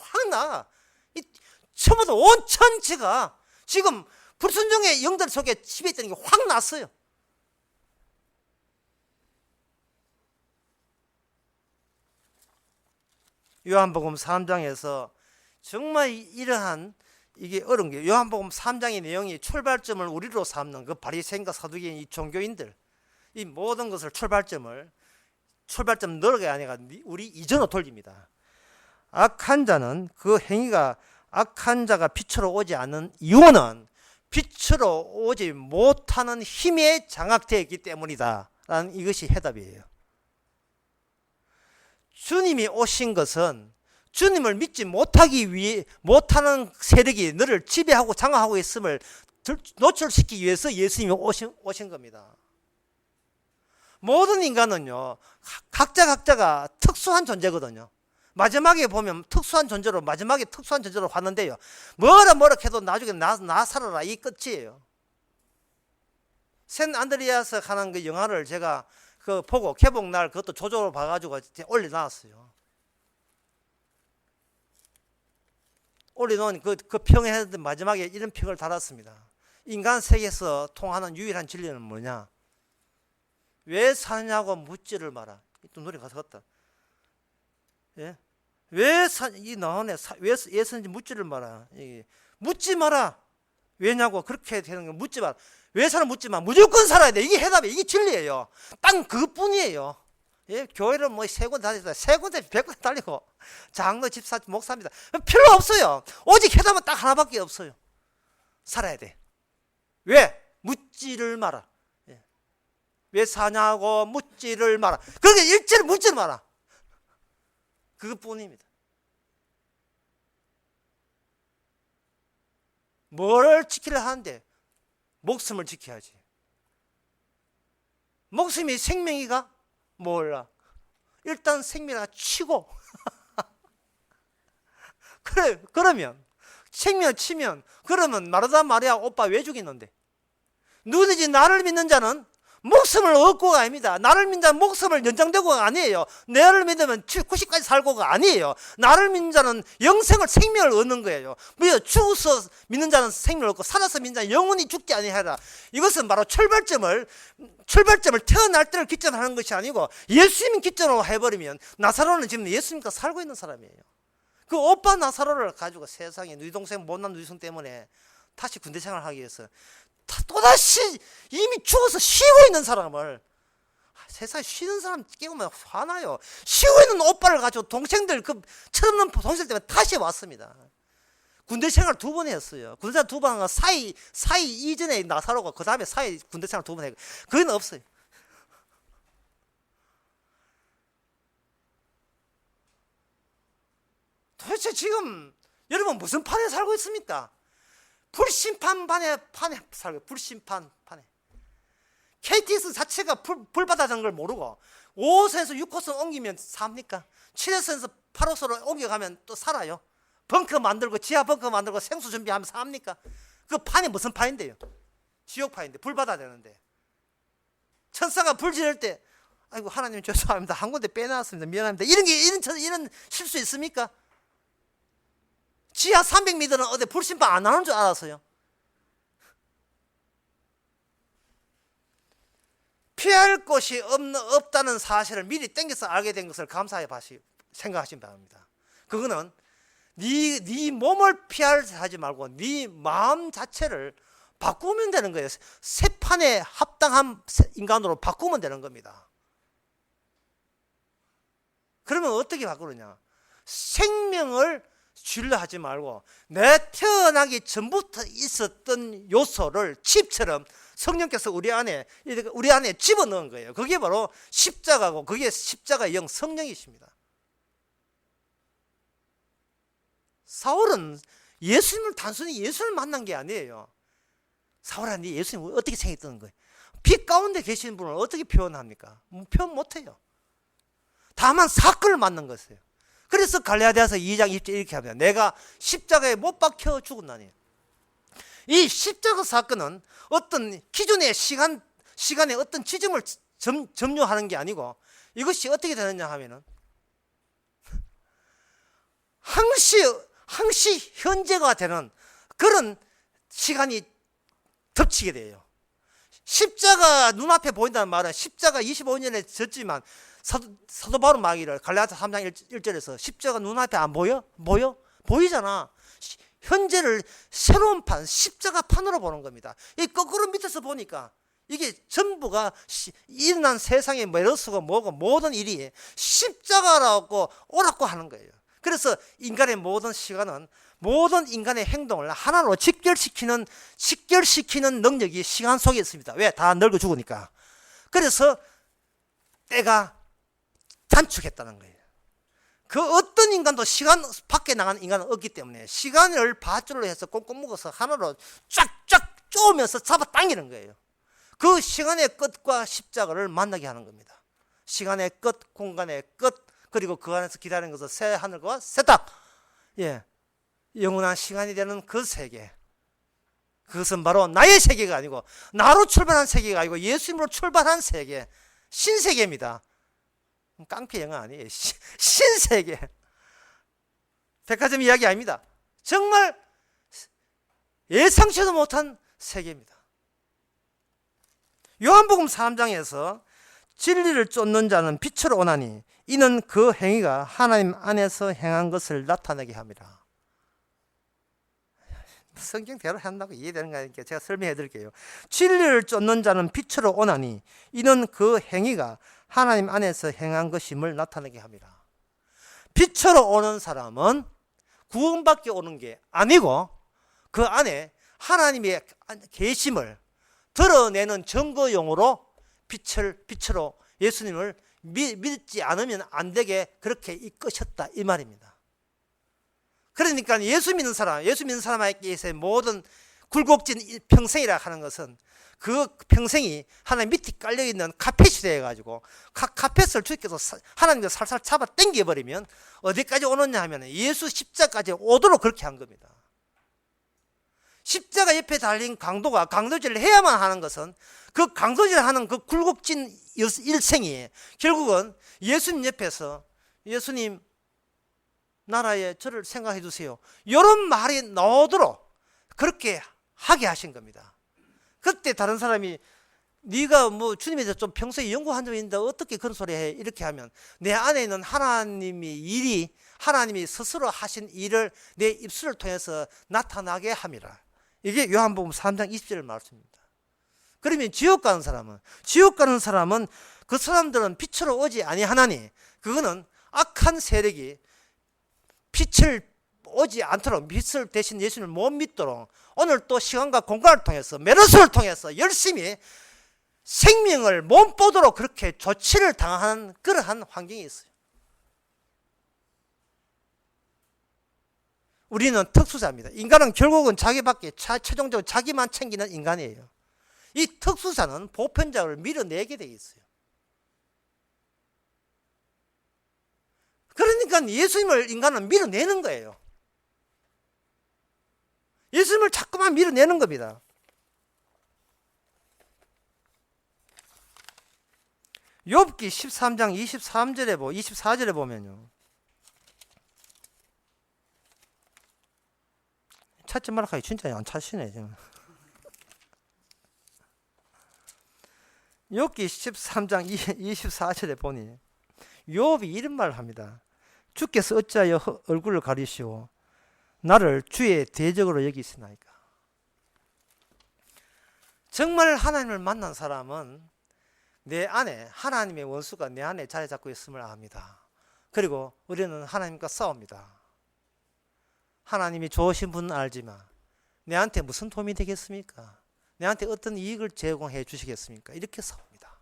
처음부터 온 천지가 지금 불순종의 영들 속에 지배했다는 게 확 났어요. 요한복음 3장에서 정말 이러한 이게 어려운 게, 요한복음 3장의 내용이 출발점을 우리로 삼는 그 바리새인과 사두개인 이 종교인들, 이 모든 것을 출발점 너르게 아니라 우리 이전으로 돌립니다. 악한 자는 그 행위가 악한 자가 빛으로 오지 않는 이유는 빛으로 오지 못하는 힘에 장악되어 있기 때문이다 라는 이것이 해답이에요. 주님이 오신 것은 주님을 믿지 못하는 세력이 너를 지배하고 장악하고 있음을 노출시키기 위해서 예수님이 오신 겁니다. 모든 인간은요, 각자가 특수한 존재거든요. 마지막에 보면 마지막에 특수한 존재로 왔는데요, 뭐라 해도 나중에 나 살아라, 이 끝이에요. 샌 안드레아스 하는 그 영화를 제가 보고 개봉날 그것도 조조로 봐가지고 올려놨어요. 올려놓은 그 평에 했는데 마지막에 이런 평을 달았습니다. 인간 세계에서 통하는 유일한 진리는 뭐냐? 왜 사냐고 묻지를 마라. 또 노래 가사 같다. 예? 왜 사는지 묻지를 마라. 묻지 마라. 왜냐고 그렇게 되는 거 묻지 마라. 왜 사는 묻지 마. 무조건 살아야 돼. 이게 해답이에요. 이게 진리예요. 딱 그것뿐이에요. 예? 교회를 뭐 3군데 다니다 3군데 100군데 달리고 장로 집사 목사입니다. 필요 없어요. 오직 해답은 딱 하나밖에 없어요. 살아야 돼. 왜? 묻지를 마라. 예. 왜 사냐고 묻지를 마라. 그러니까 일제를 묻지를 마라. 그것뿐입니다. 뭘 지키려 하는데 목숨을 지켜야지. 목숨이 생명이가 몰라. 일단 생명이라 치고 그러면 생명 치면 그러면 마르다 마리아 오빠 왜 죽이는데? 누구든지 나를 믿는 자는 목숨을 얻고가 아닙니다. 나를 믿는 자는 목숨을 연장되고가 아니에요. 나를 믿으면 90까지 살고가 아니에요. 나를 믿는 자는 영생을 생명을 얻는 거예요. 죽어서 믿는 자는 생명을 얻고 살아서 믿는 자는 영원히 죽지 아니하라. 이것은 바로 출발점을 태어날 때를 기점으로 하는 것이 아니고 예수님 기점으로 해버리면 나사로는 지금 예수님과 살고 있는 사람이에요. 그 오빠 나사로를 가지고 세상에 누이 동생 못난 누이성 때문에 다시 군대 생활을 하기 위해서 또다시 이미 죽어서 쉬고 있는 사람을, 세상에 쉬는 사람 깨우면 화나요. 쉬고 있는 오빠를 가지고 동생들 철없는 동생들 때문에 다시 왔습니다. 군대 생활 2번 했어요. 군대 생활 2번 하고 사이 이전에 나사로가 그 다음에 사이 군대 생활 2번 했고 그건 없어요. 도대체 지금 여러분 무슨 판에 살고 있습니까? 불심판 판에 살고 불심판 판에. KTX 자체가 불바다라는 걸 모르고 5호선에서 6호선 옮기면 삽니까? 7호선에서 8호선으로 옮겨가면 또 살아요? 벙커 만들고 지하 벙커 만들고 생수 준비하면 삽니까? 그 판이 무슨 판인데요? 지옥판인데 불바다 되는데 천사가 불 지를 때 아이고 하나님 죄송합니다 한 군데 빼놨습니다 미안합니다 이런 실수 있습니까? 지하 300m는 어디 불심판 안 하는 줄 알았어요. 피할 곳이 없다는 사실을 미리 땡겨서 알게 된 것을 감사해 생각하시기 바랍니다. 그거는 네 몸을 피하지 말고 네 마음 자체를 바꾸면 되는 거예요. 새 판에 합당한 인간으로 바꾸면 되는 겁니다. 그러면 어떻게 바꾸느냐? 생명을 주려 하지 말고 내 태어나기 전부터 있었던 요소를 칩처럼 성령께서 우리 안에 집어넣은 거예요. 그게 바로 십자가고 그게 십자가의 영 성령이십니다. 사울은 단순히 예수를 만난 게 아니에요. 사울아, 네 예수님 어떻게 생겼던 거예요? 빛 가운데 계시는 분을 어떻게 표현합니까? 표현 못해요. 다만 사건을 만난 것이에요. 그래서 갈라디아서 2장 20절 이렇게 합니다. 내가 십자가에 못 박혀 죽었나니. 이 십자가 사건은 어떤 기존의 시간의 어떤 지점을 점유하는 게 아니고 이것이 어떻게 되느냐 하면은 항시 현재가 되는 그런 시간이 덮치게 돼요. 십자가 눈앞에 보인다는 말은 십자가 25년에 졌지만 사도 바울 말하기를 갈라디아 3장 1절에서 십자가 눈앞에 안 보여? 보이잖아. 현재를 새로운 판, 십자가 판으로 보는 겁니다. 이 거꾸로 밑에서 보니까 이게 전부가 일어난 세상의 메르스고 뭐고 모든 일이 십자가라고 오라고 하는 거예요. 그래서 인간의 모든 시간은 모든 인간의 행동을 하나로 직결시키는 능력이 시간 속에 있습니다. 왜? 다 늙어 죽으니까. 그래서 때가 단축했다는 거예요. 그 어떤 인간도 시간 밖에 나가는 인간은 없기 때문에 시간을 밧줄로 해서 꽁꽁 묶어서 하나로 쫙쫙 쪼으면서 잡아당기는 거예요. 그 시간의 끝과 십자가를 만나게 하는 겁니다. 시간의 끝, 공간의 끝, 그리고 그 안에서 기다리는 것은 새 하늘과 새 땅. 예, 영원한 시간이 되는 그 세계. 그것은 바로 나의 세계가 아니고 나로 출발한 세계가 아니고 예수님으로 출발한 세계, 신세계입니다. 깡패 영화 아니에요. 신세계. 백화점 이야기 아닙니다. 정말 예상치도 못한 세계입니다. 요한복음 3장에서 진리를 쫓는 자는 빛으로 오나니 이는 그 행위가 하나님 안에서 행한 것을 나타내게 합니다. 성경대로 한다고 이해되는 거 아니니까 제가 설명해 드릴게요. 진리를 쫓는 자는 빛으로 오나니 이는 그 행위가 하나님 안에서 행한 것임을 나타내게 합니다. 빛으로 오는 사람은 구원받기 오는 게 아니고 그 안에 하나님의 계심을 드러내는 증거용으로 빛으로 예수님을 믿지 않으면 안 되게 그렇게 이끄셨다 이 말입니다. 그러니까 예수 믿는 사람에게서의 모든 굴곡진 평생이라 하는 것은 그 평생이 하나님 밑에 깔려있는 카펫이 되어가지고 카펫을 주께서 하나님께서 살살 잡아 당겨버리면 어디까지 오느냐 하면 예수 십자가까지 오도록 그렇게 한 겁니다. 십자가 옆에 달린 강도가 강도질을 해야만 하는 것은 그 강도질을 하는 그 굴곡진 일생이 결국은 예수님 옆에서 예수님 나라에 저를 생각해 주세요. 이런 말이 나오도록 그렇게 하게 하신 겁니다. 그때 다른 사람이 네가 뭐 주님에 대해서 좀 평소에 연구한 적이 있는데 어떻게 그런 소리 해? 이렇게 하면 내 안에 있는 하나님이 스스로 하신 일을 내 입술을 통해서 나타나게 함이라. 이게 요한복음 3장 20절 말씀입니다. 그러면 지옥 가는 사람은 그 사람들은 빛으로 오지 아니하나니 그거는 악한 세력이 빛을 오지 않도록 빛을 대신 예수님을 못 믿도록 오늘 또 시간과 공간을 통해서 메르스를 통해서 열심히 생명을 못 보도록 그렇게 조치를 당하는 그러한 환경이 있어요. 우리는 특수자입니다. 인간은 결국은 자기밖에 최종적으로 자기만 챙기는 인간이에요. 이 특수자는 보편적을 밀어내게 돼 있어요. 그러니까 예수님을 인간은 밀어내는 거예요. 예수님을 자꾸만 밀어내는 겁니다. 욥기 13장 24절에 보면요. 찾지 말라 하기 진짜 안 찾으시네 지금. 욥기 13장 24절에 보니 욥이 이런 말을 합니다. 주께서 어찌하여 얼굴을 가리시오 나를 주의 대적으로 여기시나이까. 정말 하나님을 만난 사람은 내 안에 하나님의 원수가 내 안에 자리 잡고 있음을 압니다. 그리고 우리는 하나님과 싸웁니다. 하나님이 좋으신 분은 알지만 내한테 무슨 도움이 되겠습니까? 내한테 어떤 이익을 제공해 주시겠습니까? 이렇게 싸웁니다.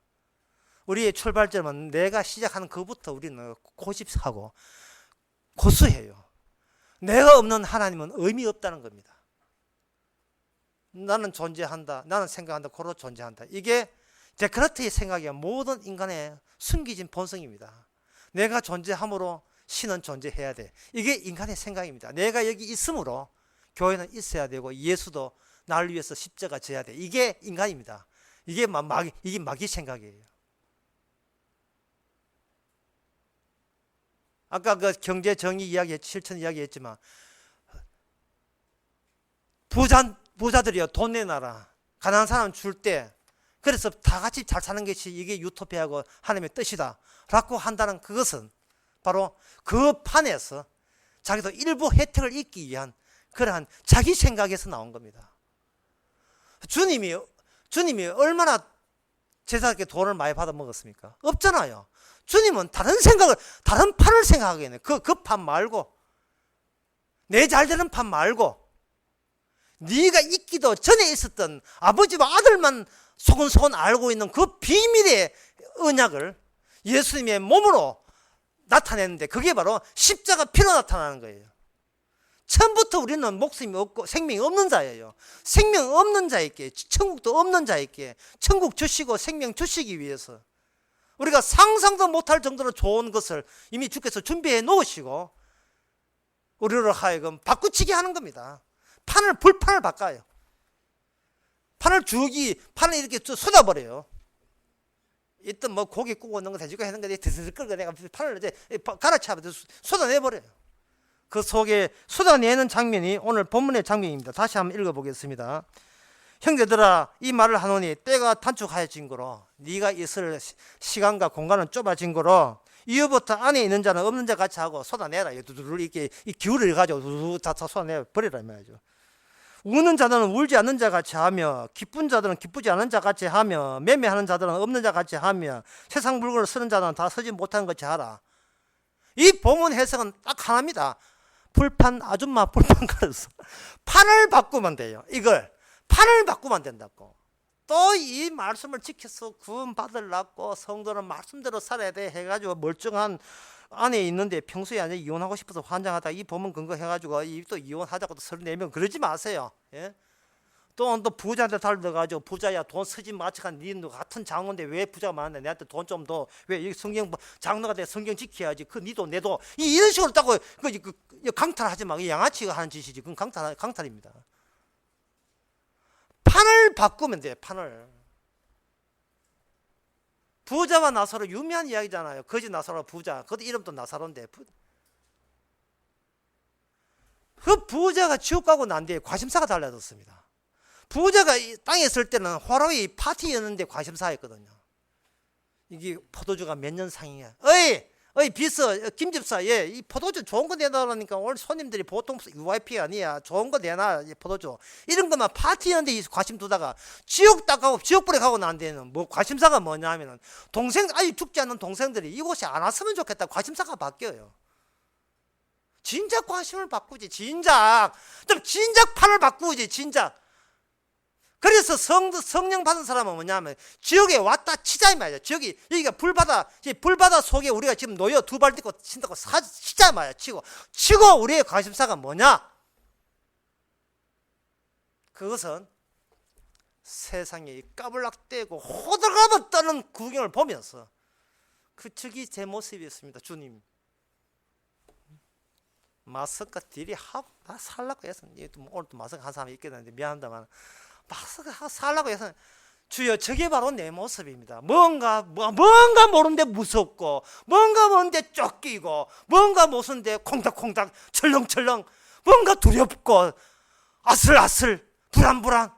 우리의 출발점은 내가 시작하는 것부터 우리는 고집하고 고수해요. 내가 없는 하나님은 의미 없다는 겁니다. 나는 존재한다, 나는 생각한다, 고로 존재한다. 이게 데카르트의 생각이 모든 인간의 숨겨진 본성입니다. 내가 존재함으로 신은 존재해야 돼. 이게 인간의 생각입니다. 내가 여기 있으므로 교회는 있어야 되고 예수도 나를 위해서 십자가 져야 돼. 이게 인간입니다. 이게 마귀 생각이에요. 아까 그 경제 정의 실천 이야기했지만 부자들이요 돈 내놔라. 가난한 사람 줄 때 그래서 다 같이 잘 사는 것이 이게 유토피아고 하나님의 뜻이다 라고 한다는 그것은 바로 그 판에서 자기도 일부 혜택을 얻기 위한 그러한 자기 생각에서 나온 겁니다. 주님이 얼마나 제자들께 돈을 많이 받아 먹었습니까? 없잖아요. 주님은 다른 판을 생각하겠네. 그 판 말고 내 잘되는 판 말고 네가 있기도 전에 있었던 아버지와 아들만 소근소근 알고 있는 그 비밀의 언약을 예수님의 몸으로 나타내는데 그게 바로 십자가 피로 나타나는 거예요. 처음부터 우리는 목숨이 없고 생명이 없는 자예요. 생명 없는 자에게 천국도 없는 자에게 천국 주시고 생명 주시기 위해서 우리가 상상도 못할 정도로 좋은 것을 이미 주께서 준비해 놓으시고 우리로 하여금 바꾸치게 하는 겁니다. 불판을 바꿔요. 판을 이렇게 쏟아버려요. 일단 뭐 고기 구워 넣는 거 돼지고 하는 거 드슬 끌고 내가 판을 이제 갈아차버려 쏟아내버려요. 그 속에 쏟아내는 장면이 오늘 본문의 장면입니다. 다시 한번 읽어보겠습니다. 형제들아 이 말을 하노니 때가 단축하여진 거로 네가 있을 시간과 공간은 좁아진 거로 이후부터 안에 있는 자는 없는 자 같이 하고 쏟아내라. 이렇게 이 기울을 가지고 다 쏟아내 버리라 이 말이죠. 우는 자들은 울지 않는 자 같이 하며 기쁜 자들은 기쁘지 않은 자 같이 하며 매매하는 자들은 없는 자 같이 하며 세상 물건을 쓰는 자들은 다 쓰지 못하는 것 같이 하라. 이 본문 해석은 딱 하나입니다. 불판 아줌마 불판 가르쳐 판을 바꾸면 돼요. 이걸 판을 바꾸면 된다고. 또 이 말씀을 지켜서 구원 받으려고 성도는 말씀대로 살아야 돼 해가지고 멀쩡한 안에 있는데 평소에 아니 이혼하고 싶어서 환장하다 이 법문 근거 해가지고 또 이혼하자고 또 34명 그러지 마세요. 예? 또 부자한테 달려가지고 부자야 돈 쓰지 마치간 니도 같은 장로인데 왜 부자가 많은데 내한테 돈 좀 더 왜 여기 성경 장로가 돼 성경 지켜야지 그 니도 내도 이런 식으로 따고 강탈하지 마. 양아치가 하는 짓이지. 그건 강탈입니다. 판을 바꾸면 돼요. 판을. 부자와 나사로 유명한 이야기잖아요. 거지 나사로 부자. 그 이름도 나사로인데 그 부자가 지옥 가고 난 뒤에 과심사가 달라졌습니다. 부자가 땅에 있을 때는 화로의 파티였는데 과심사였거든요. 이게 포도주가 몇 년 상이야. 어이 비서 김집사 이 포도주 좋은 거 내놔라니까 오늘 손님들이 보통 UIP 아니야. 좋은 거 내놔 포도주. 이런 것만 파티였는데 과심 두다가 지옥 닦아고 지옥불에 가고 난 뒤에는 뭐 과심사가 뭐냐면은 아직 죽지 않는 동생들이 이곳에 안 왔으면 좋겠다. 과심사가 바뀌어요. 진작 관심을 바꾸지. 진작 판을 바꾸지. 진작. 그래서 성령 받은 사람은 뭐냐면 지옥에 왔다 치자 이 말이야. 여기가 불바다 속에 우리가 지금 놓여 두 발 딛고 친다고 치자 이 말이야. 치고 우리의 관심사가 뭐냐? 그것은 세상에 까불락대고 호들갑을 떠는 구경을 보면서 저기 제 모습이었습니다. 주님 마스크 딜이 하고 나 살라고 해서 오늘도 마스크 한 사람이 있겠는데 미안합니다만 마스크 살라고 해서 주여 저게 바로 내 모습입니다. 뭔가 모르는데 무섭고 뭔가 모르는데 쫓기고 뭔가 모르는데 콩닥콩닥 철렁철렁 뭔가 두렵고 아슬아슬 불안불안.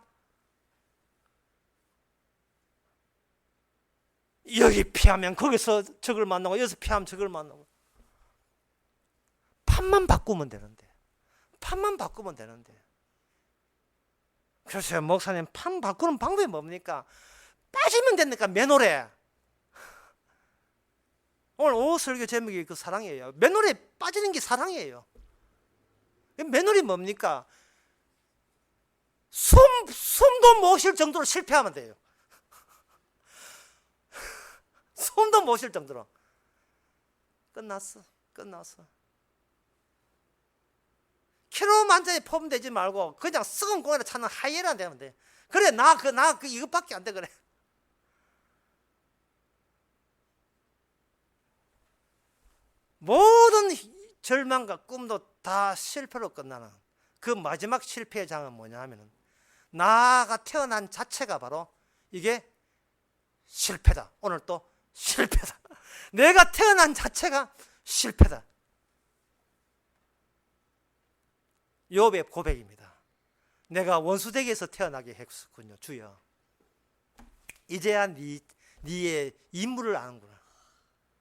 여기 피하면 거기서 적을 만나고 여기서 피하면 적을 만나고. 판만 바꾸면 되는데. 그래서 목사님 판 바꾸는 방법이 뭡니까? 빠지면 됩니까? 맨홀에. 오늘 오후 설교 제목이 그 사랑이에요. 맨홀에 빠지는 게 사랑이에요. 맨홀이 뭡니까? 숨도 못 쉴 정도로 실패하면 돼요. 숨도 못 쉴 정도로. 끝났어. 킬로만장에 포함되지 말고 그냥 썩은 공에다 찾는 하이에나 되면 돼. 그래 나 이것밖에 안 돼. 그래. 모든 절망과 꿈도 다 실패로 끝나는 그 마지막 실패의 장은 뭐냐 하면은 나가 태어난 자체가 바로 이게 실패다. 오늘 또 실패다. 내가 태어난 자체가 실패다. 욥의 고백입니다. 내가 원수대기에서 태어나게 했군요. 주여 이제야 네의 인물을 아는구나.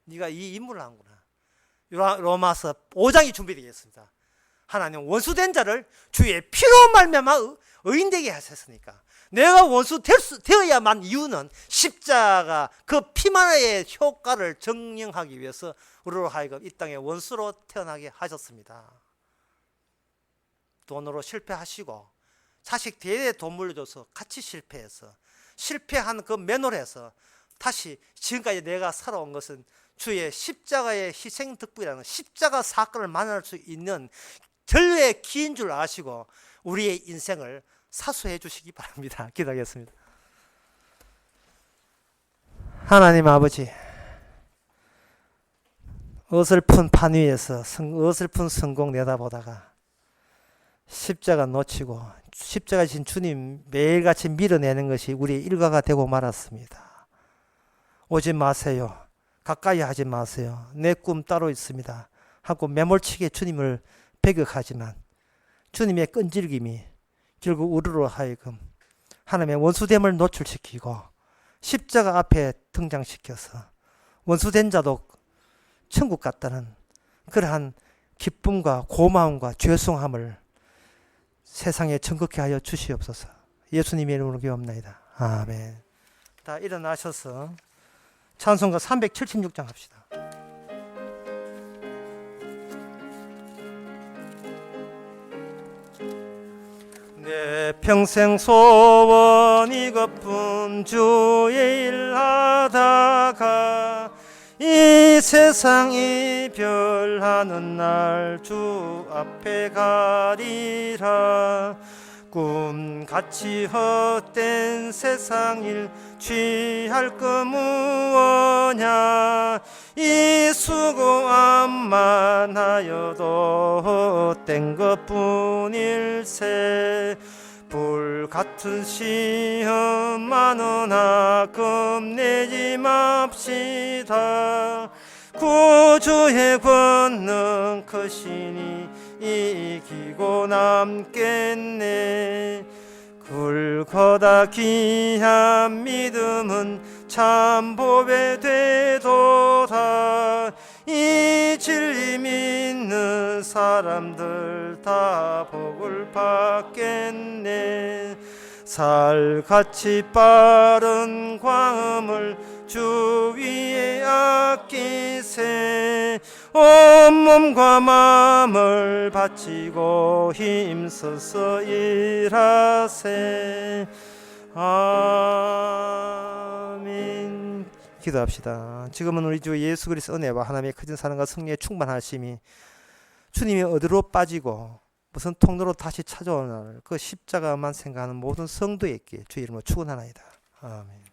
네가 이 인물을 아는구나. 로마서 5장이 준비되겠습니다. 하나님 원수된 자를 주의 피로 말미암아 의인되게 하셨으니까 내가 원수 되어야만 이유는 십자가 그 피만의 효과를 증명하기 위해서 우리로 하여금 이 땅에 원수로 태어나게 하셨습니다. 돈으로 실패하시고 자식 대대 돈 물려줘서 같이 실패해서 실패한 그 맨홀에서 다시 지금까지 내가 살아온 것은 주의 십자가의 희생 덕분이라는 십자가 사건을 만날 수 있는 전례의 기인 줄 아시고 우리의 인생을 사수해 주시기 바랍니다. 기도하겠습니다. 하나님 아버지, 어설픈 판 위에서 어설픈 성공 내다보다가 십자가 놓치고 십자가 진 주님 매일같이 밀어내는 것이 우리의 일과가 되고 말았습니다. 오지 마세요. 가까이 하지 마세요. 내 꿈 따로 있습니다 하고 매몰치게 주님을 배격하지만 주님의 끈질김이 결국 우리로 하여금 하나님의 원수됨을 노출시키고 십자가 앞에 등장시켜서 원수된 자도 천국 갔다는 그러한 기쁨과 고마움과 죄송함을 세상에 전극케 하여 주시옵소서. 예수님의 이름으로 기도합니다. 아멘. 다 일어나셔서 찬송가 376장 합시다. 내 평생 소원 이것뿐 주의 일 하다가 이 세상 이별하는 날 주 앞에 가리라. 꿈같이 헛된 세상 일 취할 거 무엇냐. 이 수고함만 하여도 헛된 것뿐일세. 불같은 시험 많으나 겁내지 맙시다. 구주의 권능 크시니 이기고 남겠네. 굵거다 귀한 믿음은 참 보배 되도다. 이 진리 믿는 사람들 다 복을 받겠네. 살같이 빠른 광음을 주 위에 아끼세. 오 온몸과 마음을 바치고 힘써서 일하세. 아멘. 기도합시다. 지금은 우리 주 예수 그리스도 은혜와 하나님의 크신 사랑과 성령의 충만하심이 주님이 어디로 빠지고 무슨 통로로 다시 찾아오는 그 십자가만 생각하는 모든 성도에게 주 이름으로 축원하나이다. 아멘.